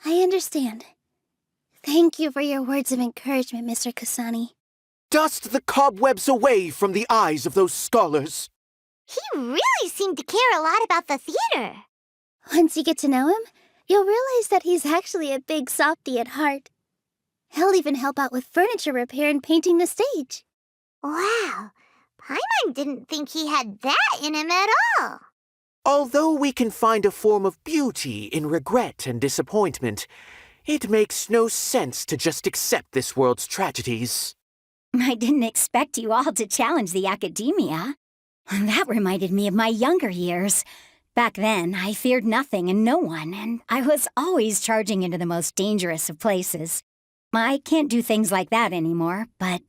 I understand. Thank you for your words of encouragement, Mr. Kasani. Dust the cobwebs away from the eyes of those scholars. He really seemed to care a lot about the theater. Once you get to know him, you'll realize that he's actually a big softy at heart. He'll even help out with furniture repair and painting the stage. Wow, Paimon didn't think he had that in him at all. Although we can find a form of beauty in regret and disappointment, it makes no sense to just accept this world's tragedies. I didn't expect you all to challenge the academia. That reminded me of my younger years. Back then, I feared nothing and no one, and I was always charging into the most dangerous of places. I can't do things like that anymore, but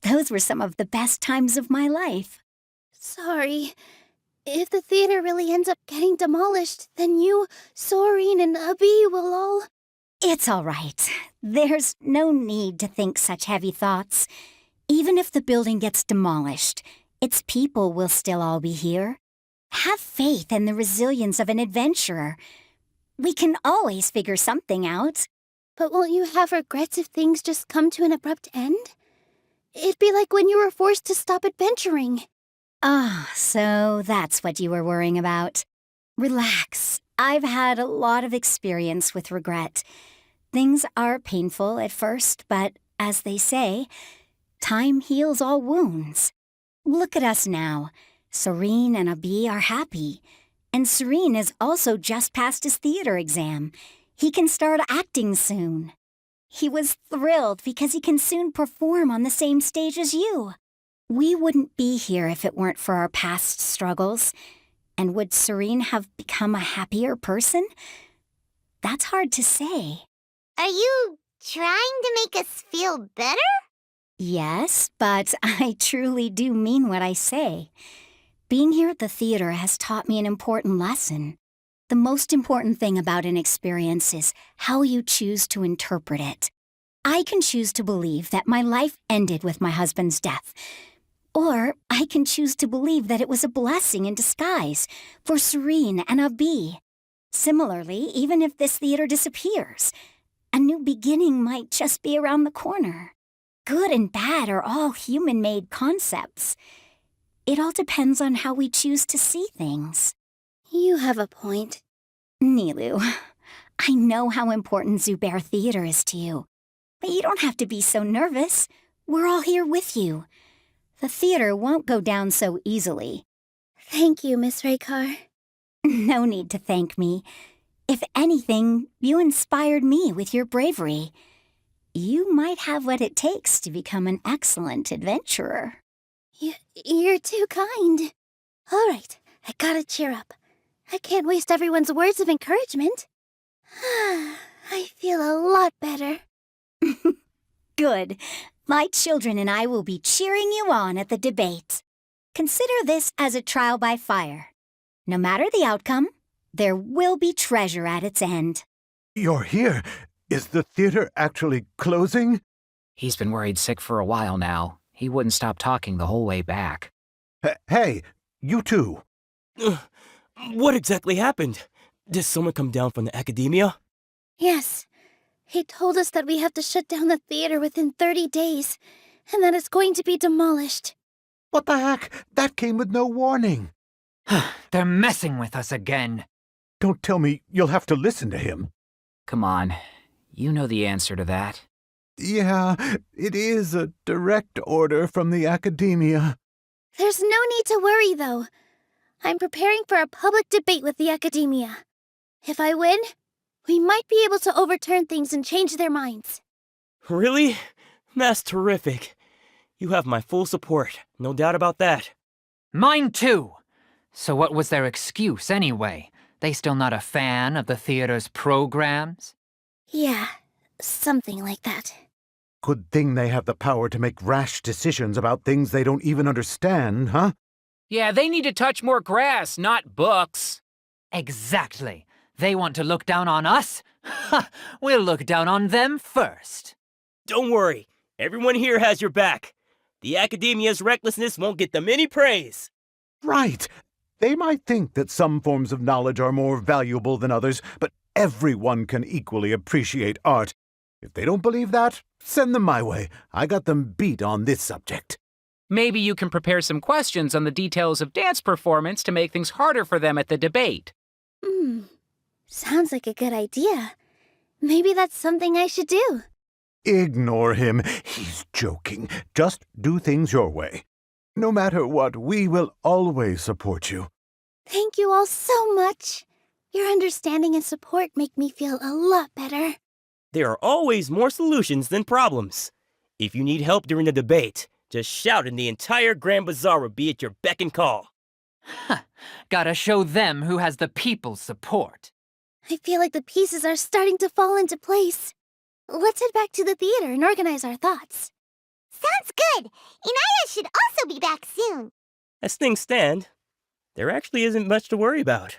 those were some of the best times of my life. Sorry. If the theater really ends up getting demolished, then you, Soren, and Abi will all... It's all right. There's no need to think such heavy thoughts. Even if the building gets demolished, its people will still all be here. Have faith in the resilience of an adventurer. We can always figure something out. But won't you have regrets if things just come to an abrupt end? It'd be like when you were forced to stop adventuring. Ah, so that's what you were worrying about. Relax. I've had a lot of experience with regret. Things are painful at first, but as they say, time heals all wounds. Look at us now. Serene and Abi are happy. And Serene has also just passed his theater exam. He can start acting soon. He was thrilled because he can soon perform on the same stage as you. We wouldn't be here if it weren't for our past struggles. And would Serene have become a happier person? That's hard to say. Are you trying to make us feel better? Yes, but I truly do mean what I say. Being here at the theater has taught me an important lesson. The most important thing about an experience is how you choose to interpret it. I can choose to believe that my life ended with my husband's death. Or I can choose to believe that it was a blessing in disguise for Serene and Abi. Similarly, even if this theater disappears, a new beginning might just be around the corner. Good and bad are all human-made concepts. It all depends on how we choose to see things. You have a point. Nilu, I know how important Zubair Theater is to you, but you don't have to be so nervous. We're all here with you. The theater won't go down so easily. Thank you, Miss Raykar. No need to thank me. If anything, you inspired me with your bravery. You might have what it takes to become an excellent adventurer. You're too kind. All right, I gotta cheer up. I can't waste everyone's words of encouragement. I feel a lot better. Good. My children and I will be cheering you on at the debate. Consider this as a trial by fire. No matter the outcome, there will be treasure at its end. You're here. Is the theater actually closing? He's been worried sick for a while now. He wouldn't stop talking the whole way back. Hey, you two. What exactly happened? Did someone come down from the academia? Yes. He told us that we have to shut down the theater within 30 days, and that it's going to be demolished. What the heck? That came with no warning. They're messing with us again. Don't tell me you'll have to listen to him. Come on. You know the answer to that. Yeah, it is a direct order from the academia. There's no need to worry, though. I'm preparing for a public debate with the academia. If I win, we might be able to overturn things and change their minds. Really? That's terrific. You have my full support, no doubt about that. Mine too! So what was their excuse anyway? They still not a fan of the theater's programs? Yeah, something like that. Good thing they have the power to make rash decisions about things they don't even understand, huh? Yeah, they need to touch more grass, not books. Exactly. They want to look down on us? Ha! We'll look down on them first. Don't worry. Everyone here has your back. The academia's recklessness won't get them any praise. Right. They might think that some forms of knowledge are more valuable than others, but everyone can equally appreciate art. If they don't believe that, send them my way. I got them beat on this subject. Maybe you can prepare some questions on the details of dance performance to make things harder for them at the debate. Sounds like a good idea. Maybe that's something I should do. Ignore him. He's joking. Just do things your way. No matter what, we will always support you. Thank you all so much. Your understanding and support make me feel a lot better. There are always more solutions than problems. If you need help during the debate, just shout and the entire Grand Bazaar will be at your beck and call. Gotta show them who has the people's support. I feel like the pieces are starting to fall into place. Let's head back to the theater and organize our thoughts. Sounds good. Inaya should also be back soon. As things stand, there actually isn't much to worry about.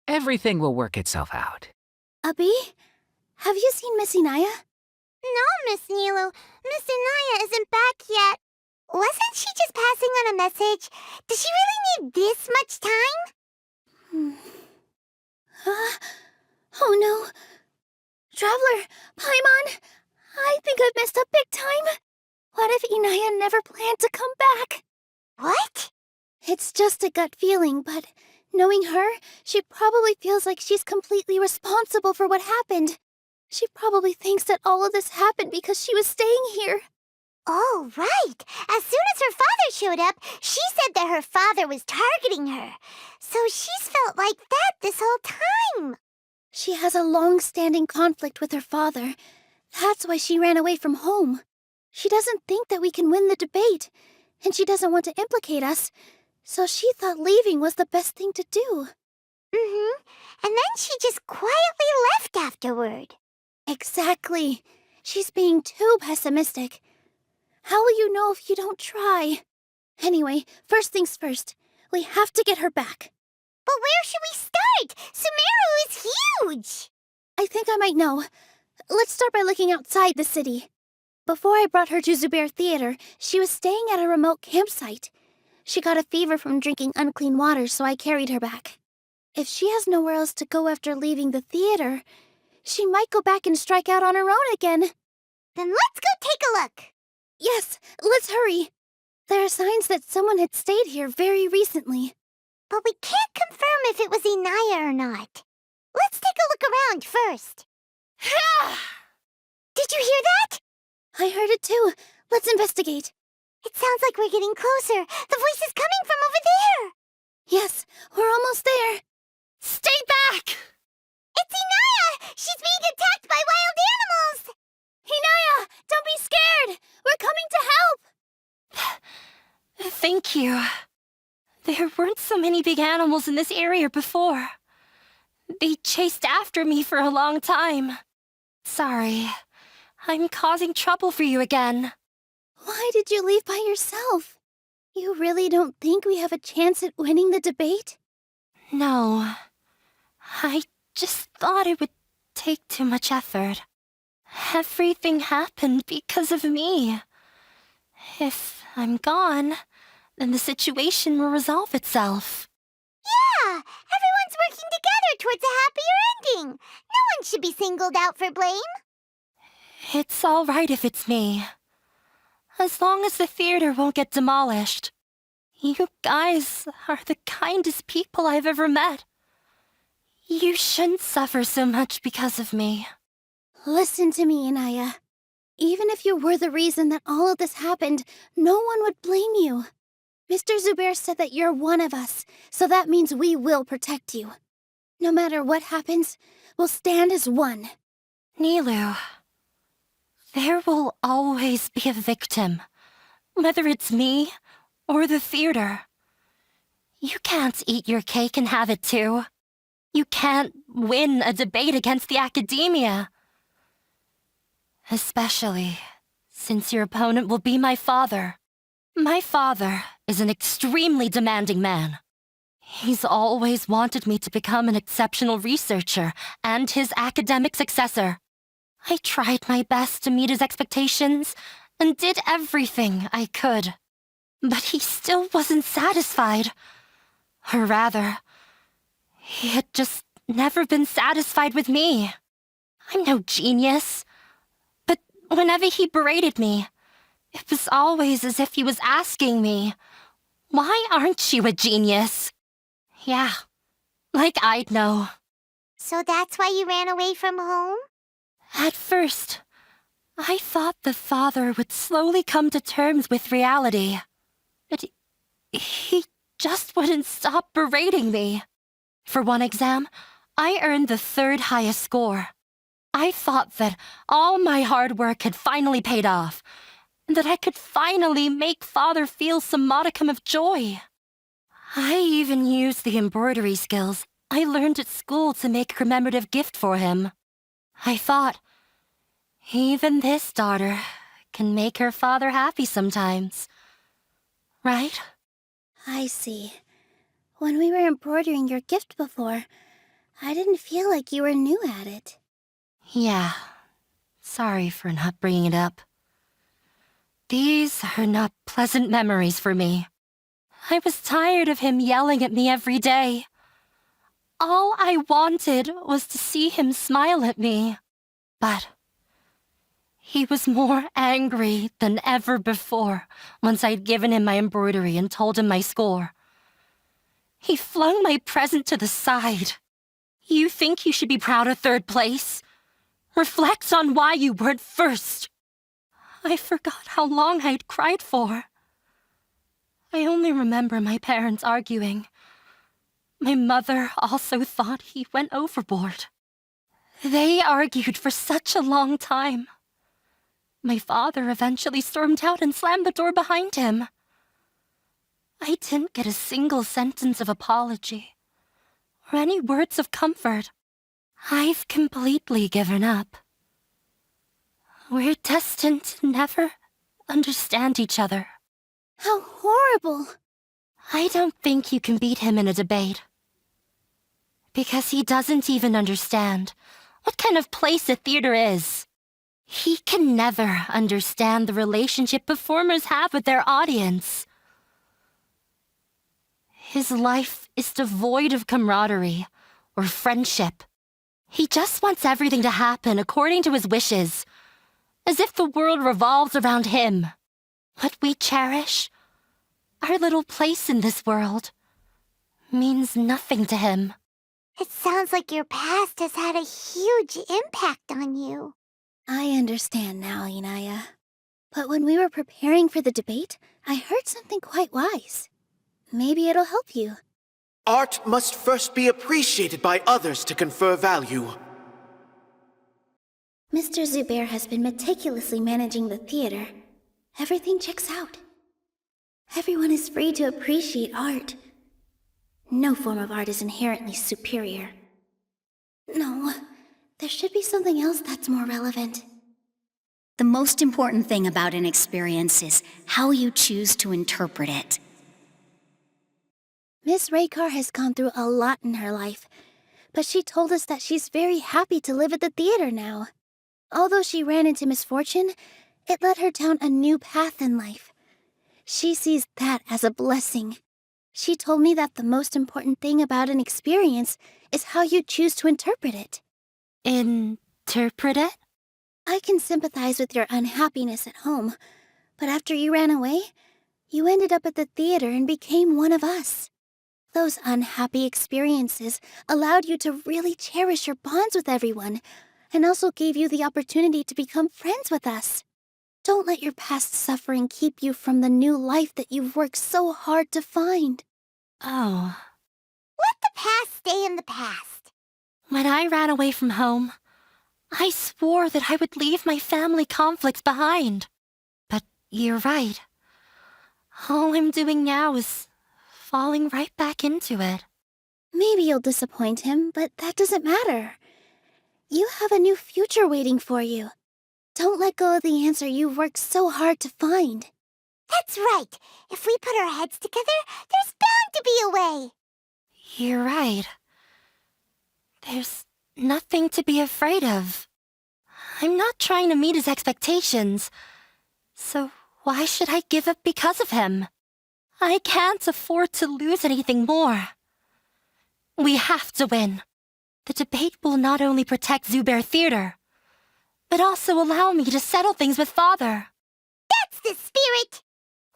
Everything will work itself out. Abi, have you seen Miss Inaya? No, Miss Nilu. Miss Inaya isn't back yet. Wasn't she just passing on a message? Does she really need this much time? Oh no. Traveler, Paimon, I think I've messed up big time. What if Inaya never planned to come back? What? It's just a gut feeling, but Knowing her, she probably feels like she's completely responsible for what happened. She probably thinks that all of this happened because she was staying here. Oh, right. As soon as her father showed up, she said that her father was targeting her. So she's felt like that this whole time. She has a long-standing conflict with her father. That's why she ran away from home. She doesn't think that we can win the debate, and she doesn't want to implicate us, so she thought leaving was the best thing to do. Mm-hmm. And then she just quietly left afterward. Exactly. She's being too pessimistic. How will you know if you don't try? Anyway, first things first. We have to get her back. But where should we start? Sumeru is huge! I think I might know. Let's start by looking outside the city. Before I brought her to Zubair Theater, she was staying at a remote campsite. She got a fever from drinking unclean water, so I carried her back. If she has nowhere else to go after leaving the theater, she might go back and strike out on her own again. Then let's go take a look. Yes, let's hurry. There are signs that someone had stayed here very recently. But we can't confirm if it was Inaya or not. Let's take a look around first. Did you hear that? I heard it too. Let's investigate. It sounds like we're getting closer. The voice is coming from over there. Yes, we're almost there. Stay back! It's Inaya! She's being attacked by wild animals! Inaya, don't be scared! We're coming to help! Thank you. There weren't so many big animals in this area before. They chased after me for a long time. Sorry. I'm causing trouble for you again. Why did you leave by yourself? You really don't think we have a chance at winning the debate? No. I just thought it would take too much effort. Everything happened because of me. If I'm gone, then the situation will resolve itself. Yeah! Everyone's working together towards a happier ending. No one should be singled out for blame. It's all right if it's me. As long as the theater won't get demolished. You guys are the kindest people I've ever met. You shouldn't suffer so much because of me. Listen to me, Inaya. Even if you were the reason that all of this happened, no one would blame you. Mr. Zubair said that you're one of us, so that means we will protect you. No matter what happens, we'll stand as one. Nilu, there will always be a victim, whether it's me or the theater. You can't eat your cake and have it too. You can't win a debate against the academia. Especially since your opponent will be my father. My father is an extremely demanding man. He's always wanted me to become an exceptional researcher and his academic successor. I tried my best to meet his expectations and did everything I could. But he still wasn't satisfied. Or rather, he had just never been satisfied with me. I'm no genius. But whenever he berated me, it was always as if he was asking me, "Why aren't you a genius?" Yeah, like I'd know. So that's why you ran away from home? At first, I thought the father would slowly come to terms with reality. But he just wouldn't stop berating me. For one exam, I earned the third highest score. I thought that all my hard work had finally paid off, and that I could finally make father feel some modicum of joy. I even used the embroidery skills I learned at school to make a commemorative gift for him. I thought, even this daughter can make her father happy sometimes. Right? I see. When we were embroidering your gift before, I didn't feel like you were new at it. Yeah. Sorry for not bringing it up. These are not pleasant memories for me. I was tired of him yelling at me every day. All I wanted was to see him smile at me. But he was more angry than ever before once I'd given him my embroidery and told him my score. He flung my present to the side. You think you should be proud of third place? Reflect on why you weren't first. I forgot how long I'd cried for. I only remember my parents arguing. My mother also thought he went overboard. They argued for such a long time. My father eventually stormed out and slammed the door behind him. I didn't get a single sentence of apology or any words of comfort. I've completely given up. We're destined to never understand each other. How horrible! I don't think you can beat him in a debate. Because he doesn't even understand what kind of place a theater is. He can never understand the relationship performers have with their audience. His life is devoid of camaraderie or friendship. He just wants everything to happen according to his wishes, as if the world revolves around him. What we cherish, our little place in this world, means nothing to him. It sounds like your past has had a huge impact on you. I understand now, Inaya. But when we were preparing for the debate, I heard something quite wise. Maybe it'll help you. Art must first be appreciated by others to confer value. Mr. Zubair has been meticulously managing the theater. Everything checks out. Everyone is free to appreciate art. No form of art is inherently superior. No, there should be something else that's more relevant. The most important thing about an experience is how you choose to interpret it. Miss Raykar has gone through a lot in her life, but she told us that she's very happy to live at the theater now. Although she ran into misfortune, it led her down a new path in life. She sees that as a blessing. She told me that the most important thing about an experience is how you choose to interpret it. Interpret it? I can sympathize with your unhappiness at home, but after you ran away, you ended up at the theater and became one of us. Those unhappy experiences allowed you to really cherish your bonds with everyone, and also gave you the opportunity to become friends with us. Don't let your past suffering keep you from the new life that you've worked so hard to find. Oh. Let the past stay in the past. When I ran away from home, I swore that I would leave my family conflicts behind. But you're right. All I'm doing now is falling right back into it. Maybe you'll disappoint him, but that doesn't matter. You have a new future waiting for you. Don't let go of the answer you've worked so hard to find. That's right. If we put our heads together, there's bound to be a way. You're right. There's nothing to be afraid of. I'm not trying to meet his expectations. So why should I give up because of him? I can't afford to lose anything more. We have to win. The debate will not only protect Zubair Theater, but also allow me to settle things with Father. That's the spirit!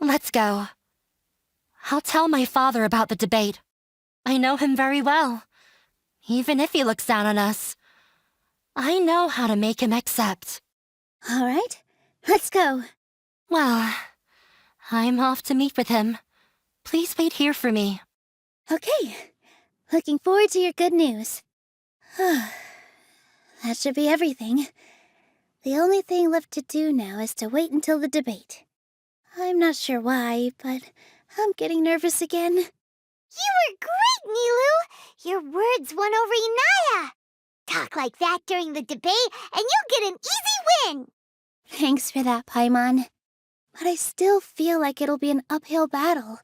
Let's go. I'll tell my father about the debate. I know him very well, even if he looks down on us. I know how to make him accept. All right, let's go. Well, I'm off to meet with him. Please wait here for me. Okay, looking forward to your good news. That should be everything. The only thing left to do now is to wait until the debate. I'm not sure why, but I'm getting nervous again. You were great, Nilu! Your words won over Inaya. Talk like that during the debate, and you'll get an easy win! Thanks for that, Paimon. But I still feel like it'll be an uphill battle.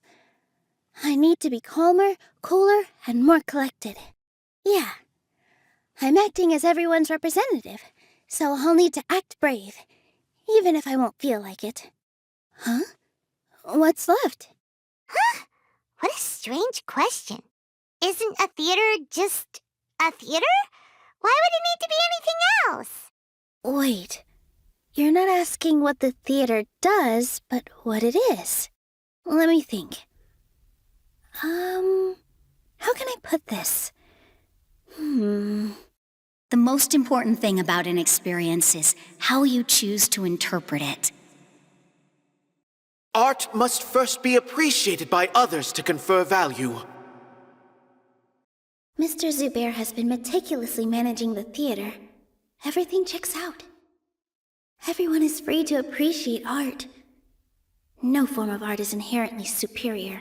I need to be calmer, cooler, and more collected. Yeah. I'm acting as everyone's representative, so I'll need to act brave, even if I won't feel like it. Huh? What's left? Huh? What a strange question. Isn't a theater just a theater? Why would it need to be anything else? Wait. You're not asking what the theater does, but what it is. Let me think. How can I put this? The most important thing about an experience is how you choose to interpret it. Art must first be appreciated by others to confer value. Mr. Zubair has been meticulously managing the theater. Everything checks out. Everyone is free to appreciate art. No form of art is inherently superior.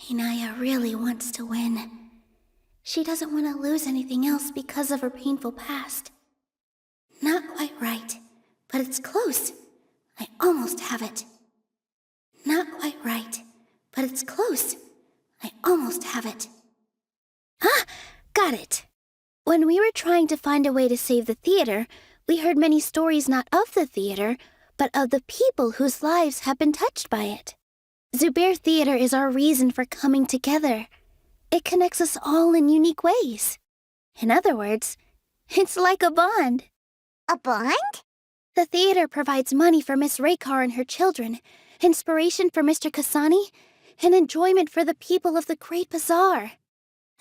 Inaya really wants to win. She doesn't want to lose anything else because of her painful past. Not quite right, but it's close. I almost have it. Not quite right, but it's close. I almost have it. Ah, got it. When we were trying to find a way to save the theater, we heard many stories not of the theater, but of the people whose lives have been touched by it. Zubair Theater is our reason for coming together. It connects us all in unique ways. In other words, it's like a bond. A bond? The theater provides money for Miss Raykar and her children, inspiration for Mr. Kasani, and enjoyment for the people of the Great Bazaar.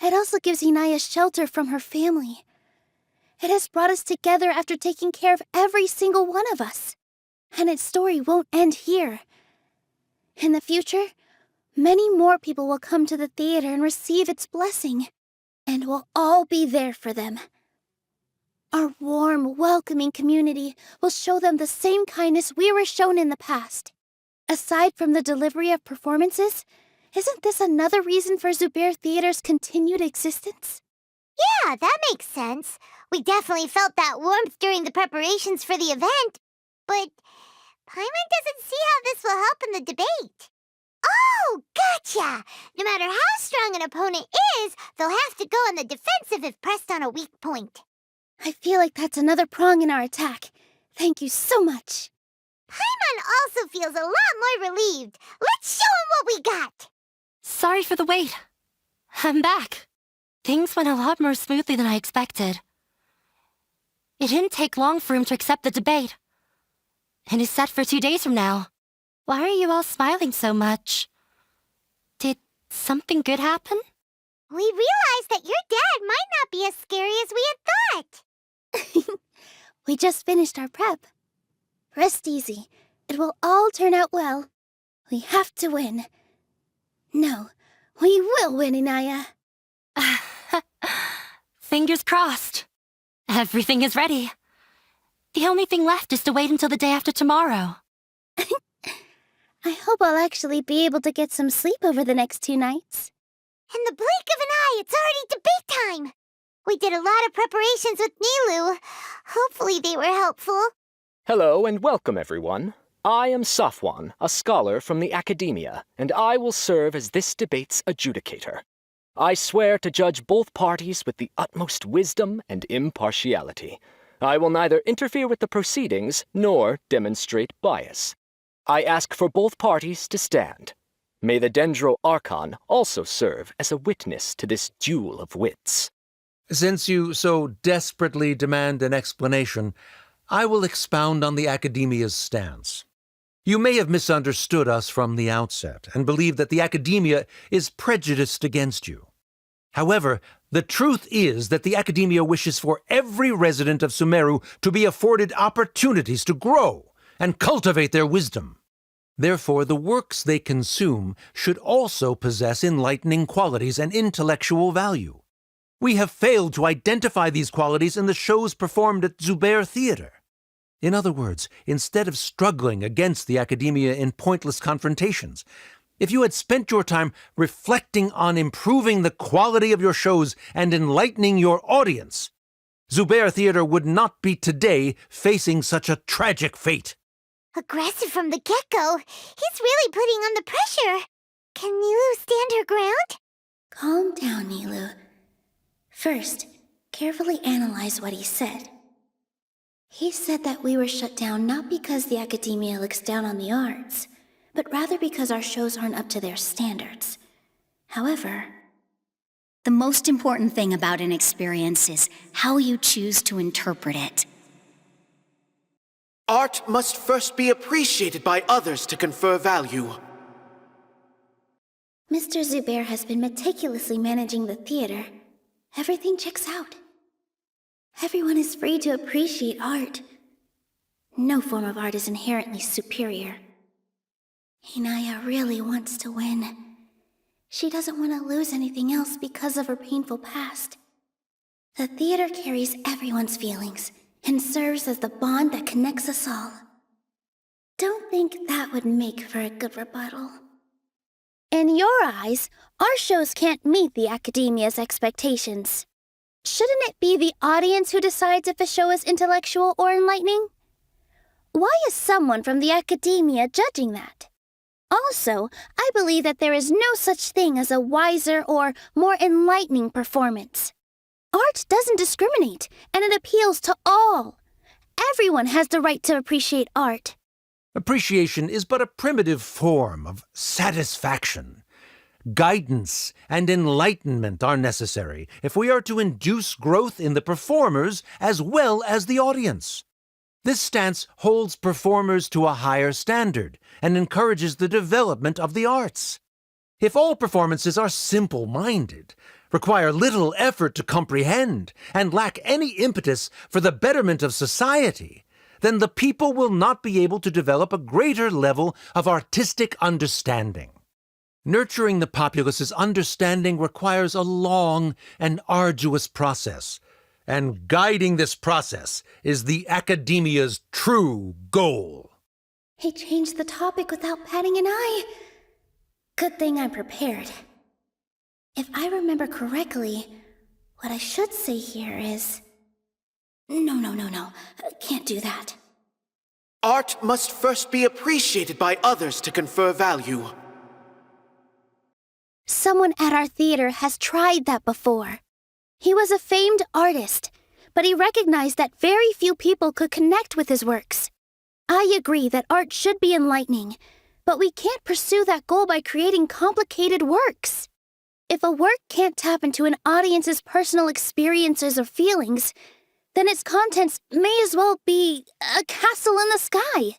It also gives Inaya shelter from her family. It has brought us together after taking care of every single one of us. And its story won't end here. In the future, many more people will come to the theater and receive its blessing, and we'll all be there for them. Our warm, welcoming community will show them the same kindness we were shown in the past. Aside from the delivery of performances, isn't this another reason for Zubair Theater's continued existence? Yeah, that makes sense. We definitely felt that warmth during the preparations for the event. But Paimon doesn't see how this will help in the debate. Oh, gotcha! No matter how strong an opponent is, they'll have to go on the defensive if pressed on a weak point. I feel like that's another prong in our attack. Thank you so much. Paimon also feels a lot more relieved. Let's show him what we got! Sorry for the wait. I'm back. Things went a lot more smoothly than I expected. It didn't take long for him to accept the debate. It is set for 2 days from now. Why are you all smiling so much? Did something good happen? We realized that your dad might not be as scary as we had thought. We just finished our prep. Rest easy. It will all turn out well. We have to win. No, we will win, Inaya. Fingers crossed. Everything is ready. The only thing left is to wait until the day after tomorrow. I hope I'll actually be able to get some sleep over the next 2 nights. In the blink of an eye, it's already debate time. We did a lot of preparations with Nilu. Hopefully they were helpful. Hello and welcome, everyone. I am Safwan, a scholar from the academia, and I will serve as this debate's adjudicator. I swear to judge both parties with the utmost wisdom and impartiality. I will neither interfere with the proceedings nor demonstrate bias. I ask for both parties to stand. May the Dendro Archon also serve as a witness to this duel of wits. Since you so desperately demand an explanation, I will expound on the Academia's stance. You may have misunderstood us from the outset and believe that the Academia is prejudiced against you. However, the truth is that the Academia wishes for every resident of Sumeru to be afforded opportunities to grow and cultivate their wisdom. Therefore, the works they consume should also possess enlightening qualities and intellectual value. We have failed to identify these qualities in the shows performed at Zubair Theater. In other words, instead of struggling against the Academia in pointless confrontations, if you had spent your time reflecting on improving the quality of your shows and enlightening your audience, Zubair Theater would not be today facing such a tragic fate. Aggressive from the get-go. He's really putting on the pressure. Can Nilu stand her ground? Calm down, Nilu. First, carefully analyze what he said. He said that we were shut down not because the Academia looks down on the arts, but rather because our shows aren't up to their standards. However, The most important thing about an experience is how you choose to interpret it. Art must first be appreciated by others to confer value. Mr. Zubair has been meticulously managing the theater. Everything checks out. Everyone is free to appreciate art. No form of art is inherently superior. Inaya really wants to win. She doesn't want to lose anything else because of her painful past. The theater carries everyone's feelings and serves as the bond that connects us all. Don't think that would make for a good rebuttal. In your eyes, our shows can't meet the Academia's expectations. Shouldn't it be the audience who decides if a show is intellectual or enlightening? Why is someone from the Academia judging that? Also, I believe that there is no such thing as a wiser or more enlightening performance. Art doesn't discriminate, and it appeals to all. Everyone has the right to appreciate art. Appreciation is but a primitive form of satisfaction. Guidance and enlightenment are necessary if we are to induce growth in the performers as well as the audience. This stance holds performers to a higher standard and encourages the development of the arts. If all performances are simple-minded, require little effort to comprehend, and lack any impetus for the betterment of society, then the people will not be able to develop a greater level of artistic understanding. Nurturing the populace's understanding requires a long and arduous process, and guiding this process is the Academia's true goal. He changed the topic without batting an eye. Good thing I'm prepared. If I remember correctly, what I should say here is... No. Can't do that. Art must first be appreciated by others to confer value. Someone at our theater has tried that before. He was a famed artist, but he recognized that very few people could connect with his works. I agree that art should be enlightening, but we can't pursue that goal by creating complicated works. If a work can't tap into an audience's personal experiences or feelings, then its contents may as well be a castle in the sky.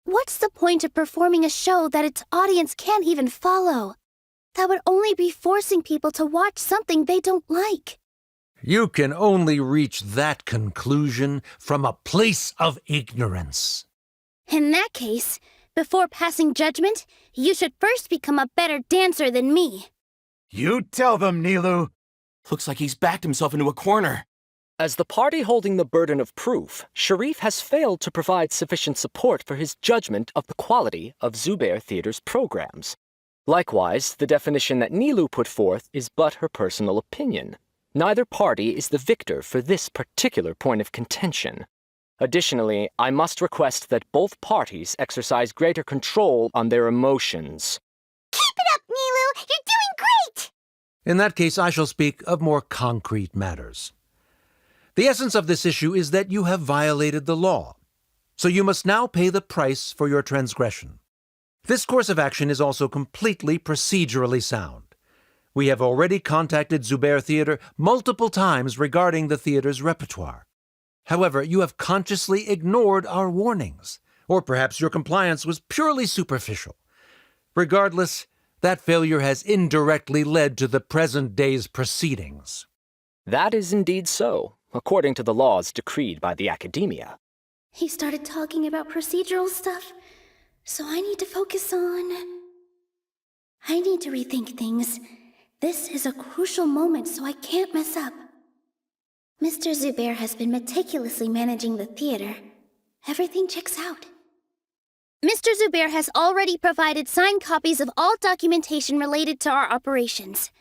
What's the point of performing a show that its audience can't even follow? That would only be forcing people to watch something they don't like. You can only reach that conclusion from a place of ignorance. In that case, before passing judgment, you should first become a better dancer than me. You tell them, Nilu. Looks like he's backed himself into a corner. As the party holding the burden of proof, Sharif has failed to provide sufficient support for his judgment of the quality of Zubair Theater's programs. Likewise, the definition that Nilu put forth is but her personal opinion. Neither party is the victor for this particular point of contention. Additionally, I must request that both parties exercise greater control on their emotions. Keep it up, Nilu! You're doing great! In that case, I shall speak of more concrete matters. The essence of this issue is that you have violated the law, so you must now pay the price for your transgression. This course of action is also completely procedurally sound. We have already contacted Zubair Theater multiple times regarding the theater's repertoire. However, you have consciously ignored our warnings, or perhaps your compliance was purely superficial. Regardless, that failure has indirectly led to the present day's proceedings. That is indeed so, according to the laws decreed by the Academia. He started talking about procedural stuff, so I need to focus on... I need to rethink things. This is a crucial moment, so I can't mess up. Mr. Zubair has been meticulously managing the theater. Everything checks out. Mr. Zubair has already provided signed copies of all documentation related to our operations.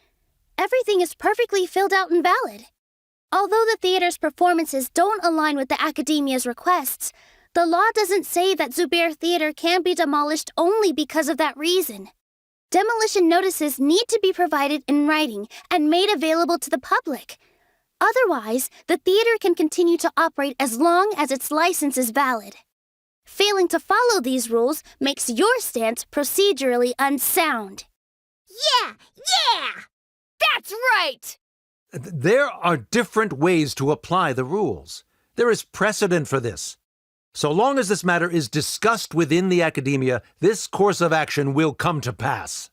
Everything is perfectly filled out and valid. Although the theater's performances don't align with the Academia's requests, the law doesn't say that Zubair Theater can be demolished only because of that reason. Demolition notices need to be provided in writing and made available to the public. Otherwise, the theater can continue to operate as long as its license is valid. Failing to follow these rules makes your stance procedurally unsound. Yeah! That's right! There are different ways to apply the rules. There is precedent for this. So long as this matter is discussed within the Academia, this course of action will come to pass.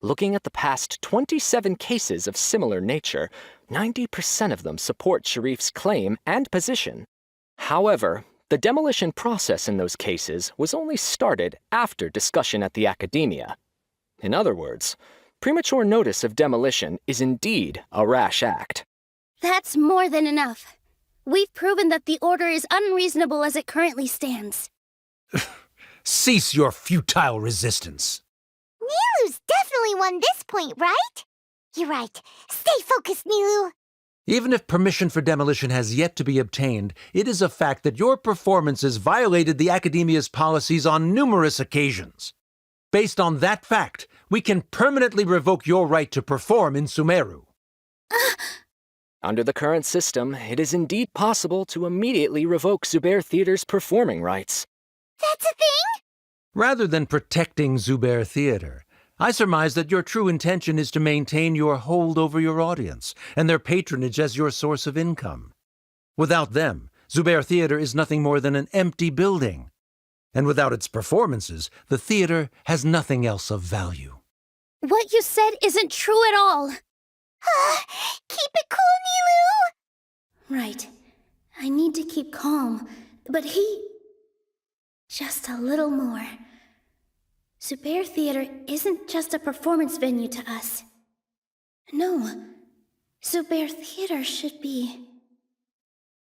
Looking at the past 27 cases of similar nature, 90% of them support Sharif's claim and position. However, the demolition process in those cases was only started after discussion at the academia. In other words, premature notice of demolition is indeed a rash act. That's more than enough. We've proven that the order is unreasonable as it currently stands. Cease your futile resistance. Nilu's definitely won this point, right? You're right. Stay focused, Nilu. Even if permission for demolition has yet to be obtained, it is a fact that your performances violated the Academia's policies on numerous occasions. Based on that fact, we can permanently revoke your right to perform in Sumeru. Under the current system, it is indeed possible to immediately revoke Zubair Theater's performing rights. That's a thing? Rather than protecting Zubair Theater, I surmise that your true intention is to maintain your hold over your audience and their patronage as your source of income. Without them, Zubair Theater is nothing more than an empty building. And without its performances, the theater has nothing else of value. What you said isn't true at all. Keep it cool, Nilu. Right. I need to keep calm, but just a little more. Zubair Theater isn't just a performance venue to us. No, Zubair Theater should be...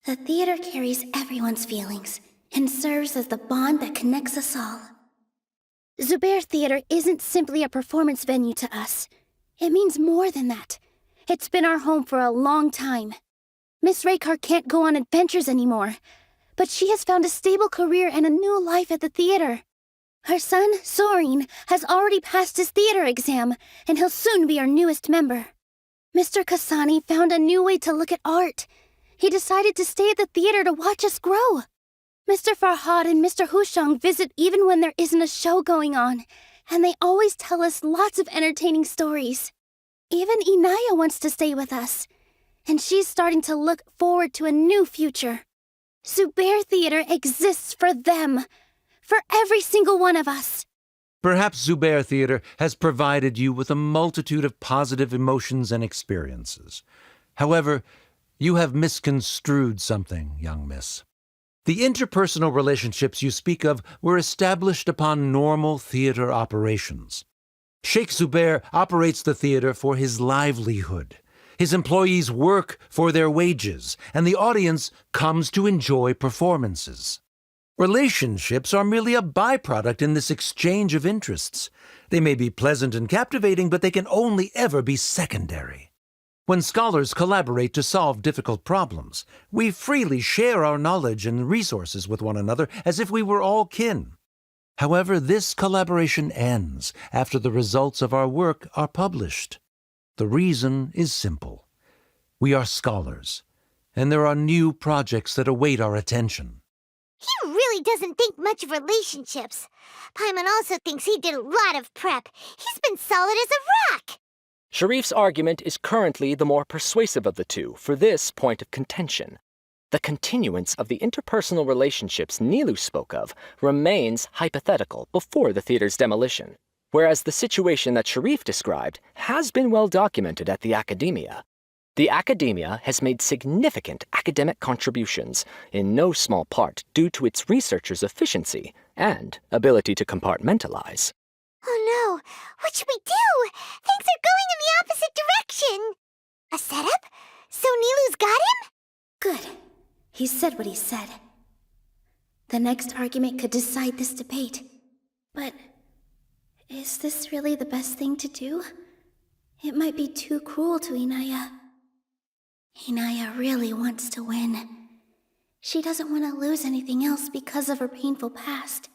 The theater carries everyone's feelings and serves as the bond that connects us all. Zubair Theater isn't simply a performance venue to us. It means more than that. It's been our home for a long time. Miss Raykar can't go on adventures anymore, but she has found a stable career and a new life at the theater. Her son, Soren, has already passed his theater exam, and he'll soon be our newest member. Mr. Kasani found a new way to look at art. He decided to stay at the theater to watch us grow. Mr. Farhad and Mr. Hushang visit even when there isn't a show going on, and they always tell us lots of entertaining stories. Even Inaya wants to stay with us, and she's starting to look forward to a new future. Zubair Theater exists for them. For every single one of us. Perhaps Zubair Theater has provided you with a multitude of positive emotions and experiences. However, you have misconstrued something, young miss. The interpersonal relationships you speak of were established upon normal theater operations. Sheikh Zubair operates the theater for his livelihood. His employees work for their wages, and the audience comes to enjoy performances. Relationships are merely a byproduct in this exchange of interests. They may be pleasant and captivating, but they can only ever be secondary. When scholars collaborate to solve difficult problems, we freely share our knowledge and resources with one another as if we were all kin. However, this collaboration ends after the results of our work are published. The reason is simple. We are scholars, and there are new projects that await our attention. He really doesn't think much of relationships. Paimon also thinks he did a lot of prep. He's been solid as a rock. Sharif's argument is currently the more persuasive of the two for this point of contention. The continuance of the interpersonal relationships Nilu spoke of remains hypothetical before the theater's demolition, whereas the situation that Sharif described has been well documented at the academia. The academia has made significant academic contributions, in no small part due to its researchers' efficiency and ability to compartmentalize. Oh no, what should we do? Things are going in the opposite direction. A setup? So Nilu's got him? Good. He said what he said. The next argument could decide this debate. But is this really the best thing to do? It might be too cruel to Inaya. Inaya really wants to win. She doesn't want to lose anything else because of her painful past.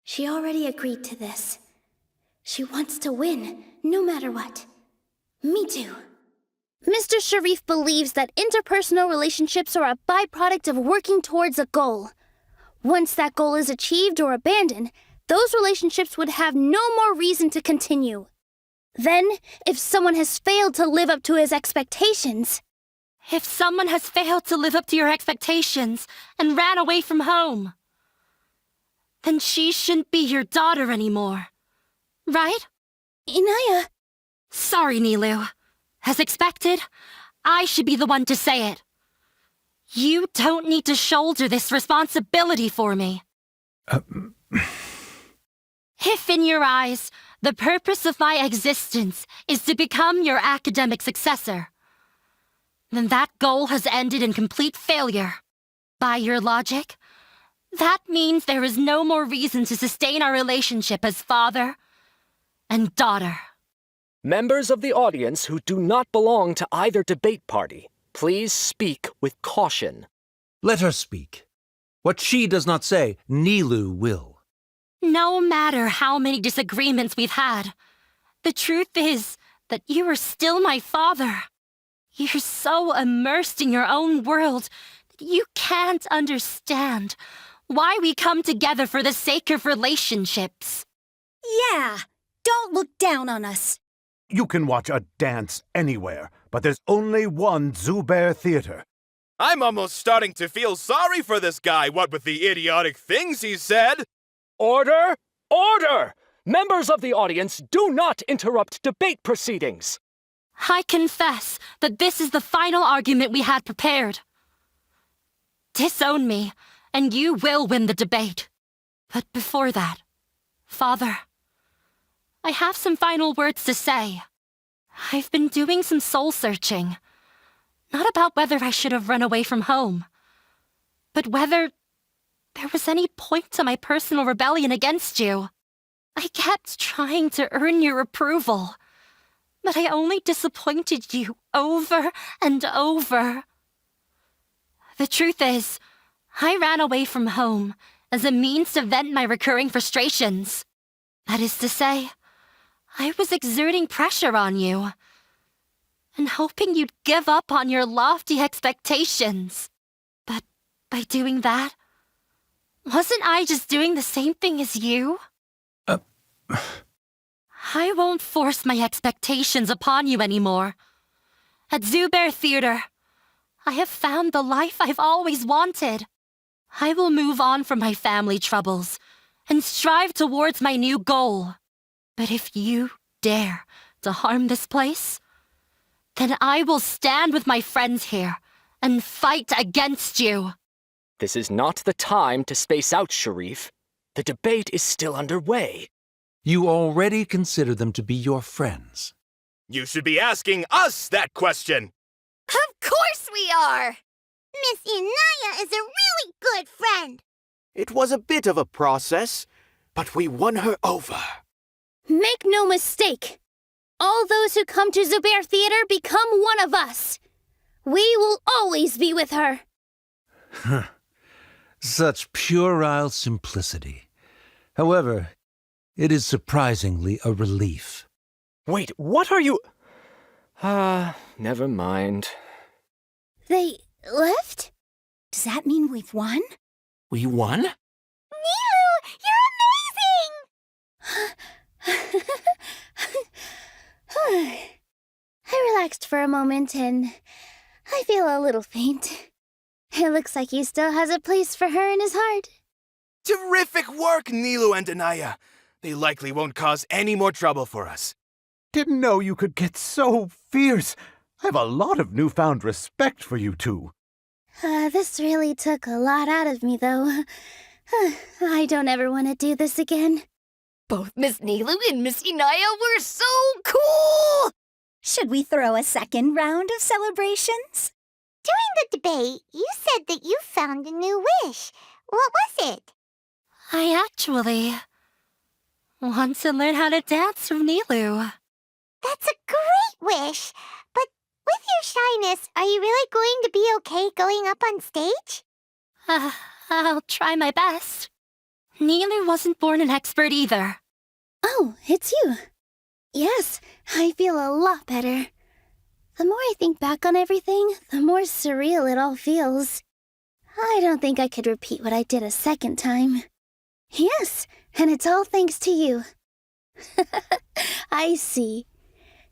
She already agreed to this. She wants to win, no matter what. Me too. Mr. Sharif believes that interpersonal relationships are a byproduct of working towards a goal. Once that goal is achieved or abandoned, those relationships would have no more reason to continue. Then, if someone has failed to live up to his expectations... If someone has failed to live up to your expectations and ran away from home, then she shouldn't be your daughter anymore, right? Inaya. Sorry, Nilu. As expected, I should be the one to say it. You don't need to shoulder this responsibility for me. If in your eyes, the purpose of my existence is to become your academic successor, then that goal has ended in complete failure. By your logic, that means there is no more reason to sustain our relationship as father and daughter. Members of the audience who do not belong to either debate party, please speak with caution. Let her speak. What she does not say, Nilu will. No matter how many disagreements we've had, the truth is that you are still my father. You're so immersed in your own world that you can't understand why we come together for the sake of relationships. Yeah, don't look down on us. You can watch a dance anywhere, but there's only one Zubair Theater. I'm almost starting to feel sorry for this guy, what with the idiotic things he said. Order! Order! Members of the audience, do not interrupt debate proceedings. I confess that this is the final argument we had prepared. Disown me, and you will win the debate. But before that, Father, I have some final words to say. I've been doing some soul-searching. Not about whether I should have run away from home, but whether there was any point to my personal rebellion against you. I kept trying to earn your approval, but I only disappointed you over and over. The truth is, I ran away from home as a means to vent my recurring frustrations. That is to say, I was exerting pressure on you and hoping you'd give up on your lofty expectations. But by doing that, wasn't I just doing the same thing as you? I won't force my expectations upon you anymore. At Zubair Theater, I have found the life I've always wanted. I will move on from my family troubles and strive towards my new goal. But if you dare to harm this place, then I will stand with my friends here and fight against you. This is not the time to space out, Sharif. The debate is still underway. You already consider them to be your friends. You should be asking us that question. Of course we are! Miss Inaya is a really good friend. It was a bit of a process, but we won her over. Make no mistake. All those who come to Zubair Theater become one of us. We will always be with her. Such puerile simplicity. However, it is surprisingly a relief. Wait, what are you... never mind. They left? Does that mean we've won? We won? Nilu, you're amazing! I relaxed for a moment and I feel a little faint. It looks like he still has a place for her in his heart. Terrific work, Nilu and Anaya. They likely won't cause any more trouble for us. Didn't know you could get so fierce. I have a lot of newfound respect for you two. This really took a lot out of me, though. I don't ever want to do this again. Both Miss Nilu and Miss Inaya were so cool! Should we throw a second round of celebrations? During the debate, you said that you found a new wish. What was it? I actually want to learn how to dance from Nilu. That's a great wish. But with your shyness, are you really going to be okay going up on stage? I'll try my best. Nilu wasn't born an expert either. Oh, it's you. Yes, I feel a lot better. The more I think back on everything, the more surreal it all feels. I don't think I could repeat what I did a second time. Yes, and it's all thanks to you. I see.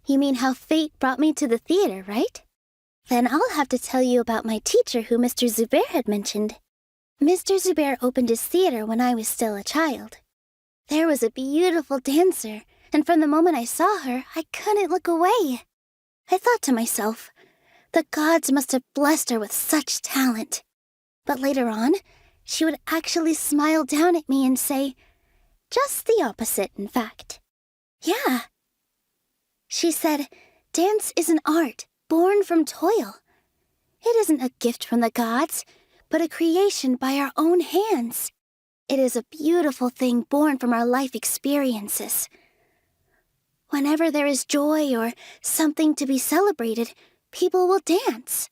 You mean how fate brought me to the theater, right? Then I'll have to tell you about my teacher who Mr. Zubair had mentioned. Mr. Zubair opened his theater when I was still a child. There was a beautiful dancer, and from the moment I saw her, I couldn't look away. I thought to myself, the gods must have blessed her with such talent. But later on, she would actually smile down at me and say, just the opposite, in fact. Yeah. She said, dance is an art born from toil. It isn't a gift from the gods, but a creation by our own hands. It is a beautiful thing born from our life experiences. Whenever there is joy or something to be celebrated, people will dance.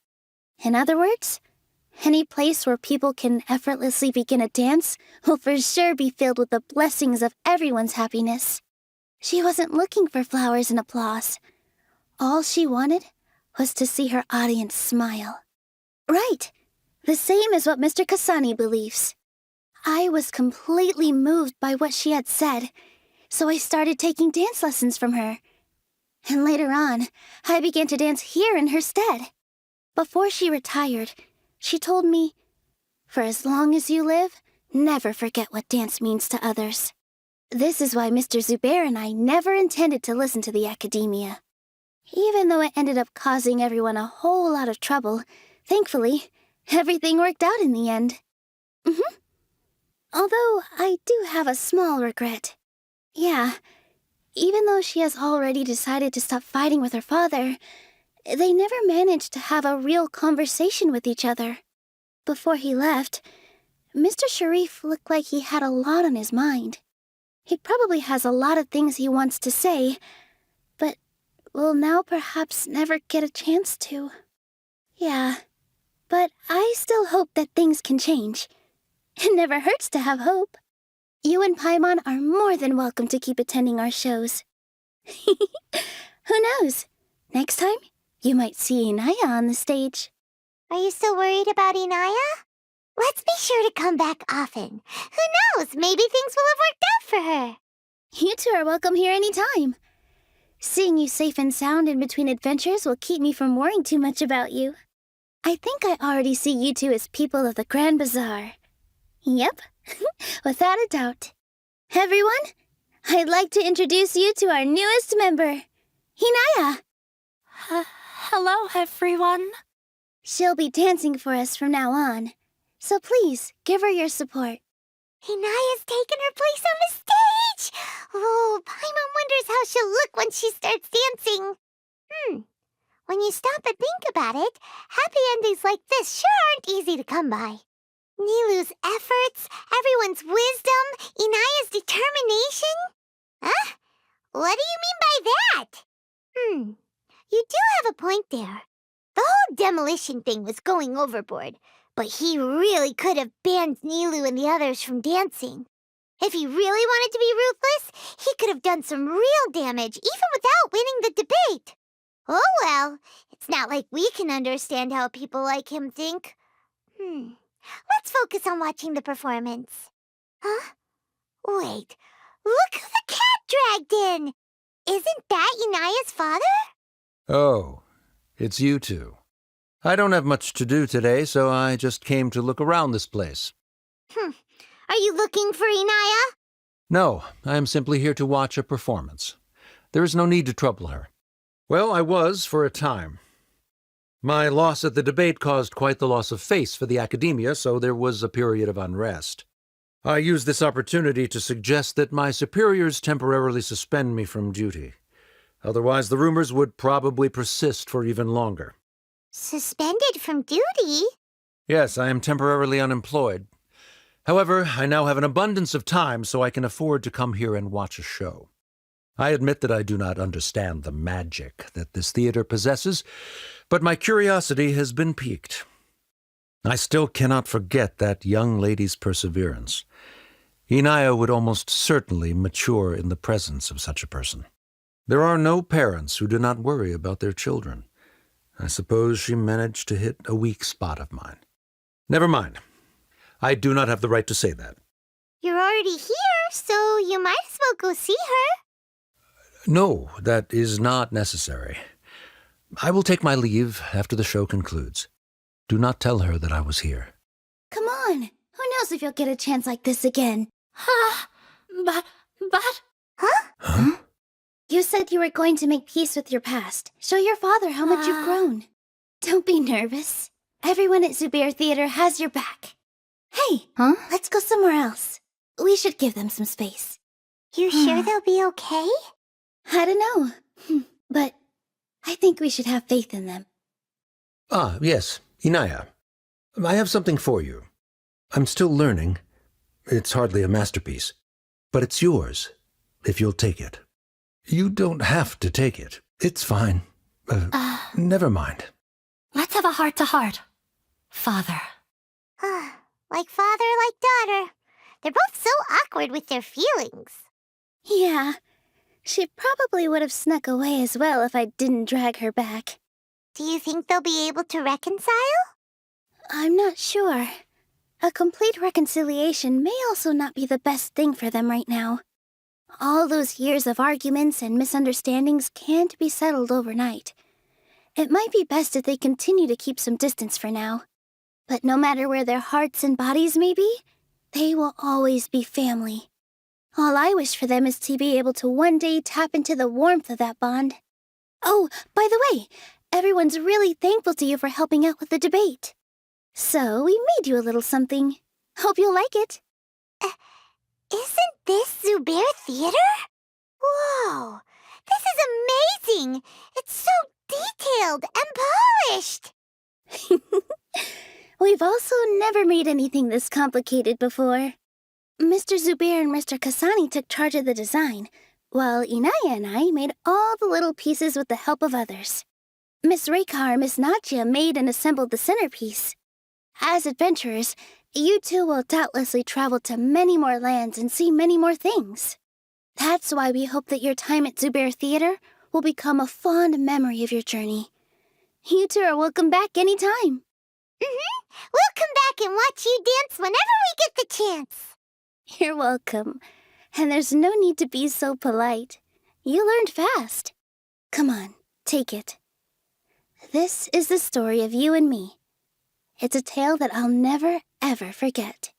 In other words, any place where people can effortlessly begin a dance will for sure be filled with the blessings of everyone's happiness. She wasn't looking for flowers and applause. All she wanted was to see her audience smile. Right, the same as what Mr. Kasani believes. I was completely moved by what she had said, so I started taking dance lessons from her. And later on, I began to dance here in her stead. Before she retired, she told me, for as long as you live, never forget what dance means to others. This is why Mr. Zubair and I never intended to listen to the academia. Even though it ended up causing everyone a whole lot of trouble, thankfully, everything worked out in the end. Although I do have a small regret. Yeah, even though she has already decided to stop fighting with her father, they never managed to have a real conversation with each other. Before he left, Mr. Sharif looked like he had a lot on his mind. He probably has a lot of things he wants to say, but will now perhaps never get a chance to. Yeah, but I still hope that things can change. It never hurts to have hope. You and Paimon are more than welcome to keep attending our shows. Who knows? Next time, you might see Inaya on the stage. Are you still worried about Inaya? Let's be sure to come back often. Who knows? Maybe things will have worked out for her. You two are welcome here anytime. Seeing you safe and sound in between adventures will keep me from worrying too much about you. I think I already see you two as people of the Grand Bazaar. Yep, without a doubt. Everyone, I'd like to introduce you to our newest member, Inaya. Hello, everyone. She'll be dancing for us from now on, so please give her your support. Inaya's taken her place on the stage. Oh, Paimon wonders how she'll look when she starts dancing. When you stop and think about it, happy endings like this sure aren't easy to come by. Nilu's efforts, everyone's wisdom, Inaya's determination? Huh? What do you mean by that? You do have a point there. The whole demolition thing was going overboard, but he really could have banned Nilu and the others from dancing. If he really wanted to be ruthless, he could have done some real damage, even without winning the debate. Oh well, it's not like we can understand how people like him think. Let's focus on watching the performance. Huh? Wait, look who the cat dragged in! Isn't that Inaya's father? Oh, it's you two. I don't have much to do today, so I just came to look around this place. Are you looking for Inaya? No, I am simply here to watch a performance. There is no need to trouble her. Well, I was for a time. My loss at the debate caused quite the loss of face for the academia, so there was a period of unrest. I used this opportunity to suggest that my superiors temporarily suspend me from duty. Otherwise, the rumors would probably persist for even longer. Suspended from duty? Yes, I am temporarily unemployed. However, I now have an abundance of time, so I can afford to come here and watch a show. I admit that I do not understand the magic that this theater possesses, but my curiosity has been piqued. I still cannot forget that young lady's perseverance. Inaya would almost certainly mature in the presence of such a person. There are no parents who do not worry about their children. I suppose she managed to hit a weak spot of mine. Never mind. I do not have the right to say that. You're already here, so you might as well go see her. No, that is not necessary. I will take my leave after the show concludes. Do not tell her that I was here. Come on. Who knows if you'll get a chance like this again? But... Huh? You said you were going to make peace with your past. Show your father how much you've grown. Don't be nervous. Everyone at Zubair Theater has your back. Hey, let's go somewhere else. We should give them some space. You sure they'll be okay? I don't know, but I think we should have faith in them. Ah, yes, Inaya. I have something for you. I'm still learning. It's hardly a masterpiece, but it's yours, if you'll take it. You don't have to take it. It's fine. Never mind. Let's have a heart-to-heart. Father. Like father, like daughter. They're both so awkward with their feelings. Yeah, she probably would have snuck away as well if I didn't drag her back. Do you think they'll be able to reconcile? I'm not sure. A complete reconciliation may also not be the best thing for them right now. All those years of arguments and misunderstandings can't be settled overnight. It might be best if they continue to keep some distance for now. But no matter where their hearts and bodies may be, they will always be family. All I wish for them is to be able to one day tap into the warmth of that bond. Oh, by the way, everyone's really thankful to you for helping out with the debate. So we made you a little something. Hope you'll like it. Isn't this Zubair Theater? Whoa, this is amazing! It's so detailed and polished! We've also never made anything this complicated before. Mr. Zubair and Mr. Kasani took charge of the design, while Inaya and I made all the little pieces with the help of others. Miss Rekar and Miss Nadia made and assembled the centerpiece. As adventurers, you two will doubtlessly travel to many more lands and see many more things. That's why we hope that your time at Zubair Theater will become a fond memory of your journey. You two are welcome back anytime. We'll come back and watch you dance whenever we get the chance. You're welcome. And there's no need to be so polite. You learned fast. Come on, take it. This is the story of you and me. It's a tale that I'll never, ever forget.